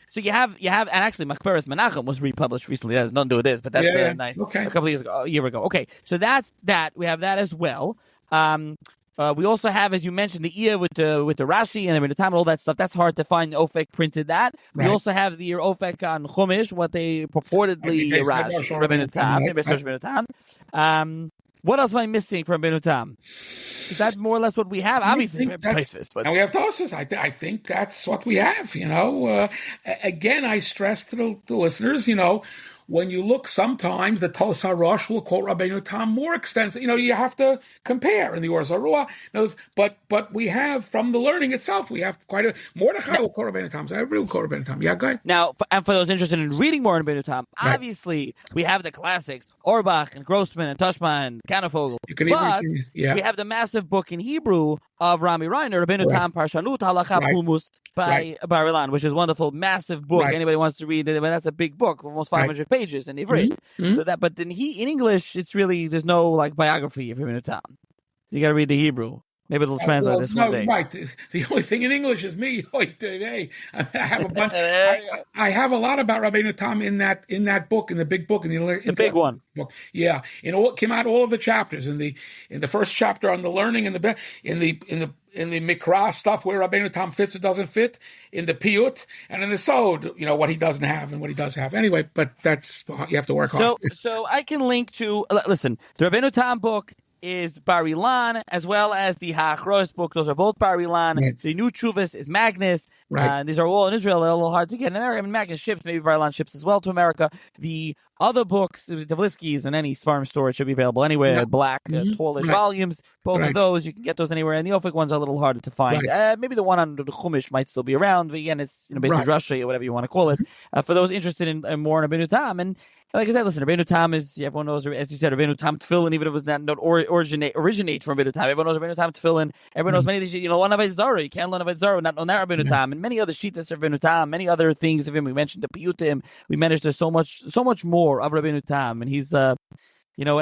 So you have, and actually, Machperes Menachem was republished recently. That has nothing to do with this, but that's nice. Okay. A couple of years ago, a year ago. Okay, so that's that. We have that as well. We also have, as you mentioned, the Ia with the Rashi and the time and all that stuff. That's hard to find. Ofek printed that. We also have the Ofek on Chumash, what they purportedly Rashi Rabeinu Tam. What else am I missing from Rabeinu Tam? Is that more or less what we have? Obviously, we have Tosfos, but and we have Tosfos. I think that's what we have. Again, I stress to the listeners, when you look, sometimes the Tos HaRosh will quote Rabeinu Tam more extensive. You have to compare in the Or Zarua. But we have, from the learning itself, we have quite a... Mordechai will quote Rabeinu Tam. So everybody will quote Rabeinu Tam. Yeah, go ahead. Now, and for those interested in reading more on Rabeinu Tam, obviously, we have the classics, Orbach and Grossman and Tushma and Kanarfogel. We have the massive book in Hebrew of Rami Reiner, Rabeinu Tam Parshanut Halacha Pulmus by Bar Ilan, which is a wonderful, massive book. Anybody wants to read it, but that's a big book, almost 500 pages in Ivrit. So that, but in English, it's really, there's no biography of Rabeinu Tam. You got to read the Hebrew. Maybe it'll translate this one day. Right. The only thing in English is me. I have a bunch. I have a lot about Rabeinu Tam in that book, in the big book, in the big one. Book. Yeah, came out all of the chapters in the first chapter on the learning, in the Mikra stuff where Rabeinu Tam fits or doesn't fit, in the Piyut, and in the Sod, what he doesn't have and what he does have. Anyway, but that's, you have to work hard. So I can link to listen. The Rabeinu Tam book is Bar Ilan, as well as the HaAchrois book. Those are both Bar Ilan. Right. The new Chuvas is Magnus. These are all in Israel. They're a little hard to get in America. I mean, Magnus ships, maybe Bar Ilan ships as well to America. The other books, the Davlitsky's in any farm store, it should be available anywhere. Black, tallish volumes. Both of those, you can get those anywhere. And the Ofek ones are a little harder to find. Maybe the one on the Chumash might still be around. But again, it's based on Rashi or whatever you want to call it. For those interested in more on Rabeinu Tam. And like I said, listen, Rabeinu Tam is, everyone knows, as you said, Rabeinu Tam Tefillin, even if it was not originate from Rabeinu Tam. Everyone knows Rabeinu Tam Tefillin. Everyone knows many of these, one of Zara. You can't learn about Zara, not know that Rabeinu Tam. And many other Shitas of Rabeinu Tam, many other things of him. We mentioned the Piyutim. We managed there's so much more of Rabeinu Tam. And he's, as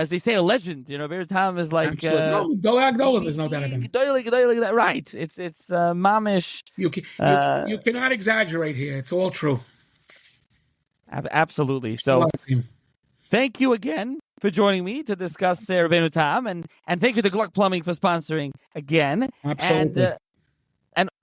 they say, a legend. Rabeinu Tam is like... There's no doubt about it. Right. It's mamish. You cannot exaggerate here. It's all true. Absolutely. So, thank you again for joining me to discuss Rabeinu Tam, and thank you to Gluck Plumbing for sponsoring again. Absolutely.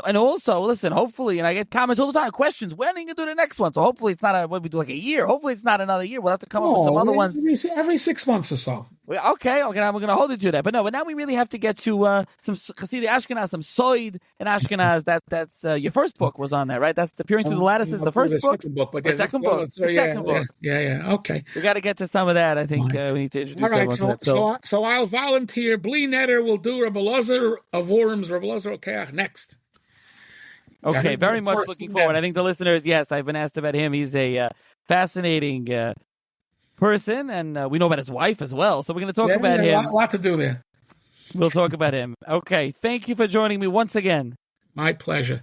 And also, listen, hopefully, and I get comments all the time, questions, when are you going to do the next one? So hopefully it's not what we do like a year. Hopefully it's not another year. We'll have to come up with some other ones. Every 6 months or so. Okay, I'm going to hold you to that. But now we really have to get to some Chassidic Ashkenaz, some Soid in Ashkenaz. That's your first book was on there, right? That's the Peering Through the Lattices, the first book. Second book. The second book. Yeah. Okay. We got to get to some of that. I think we need to introduce everyone to that. So I'll volunteer. Bli Neder will do Rabbi Lazar of Worms, Rabbi Lazar Okeach next. Okay, very much looking forward. I think the listeners, yes, I've been asked about him. He's a fascinating person, and we know about his wife as well. So we're going to talk about him. A lot to do there. We'll talk about him. Okay, thank you for joining me once again. My pleasure.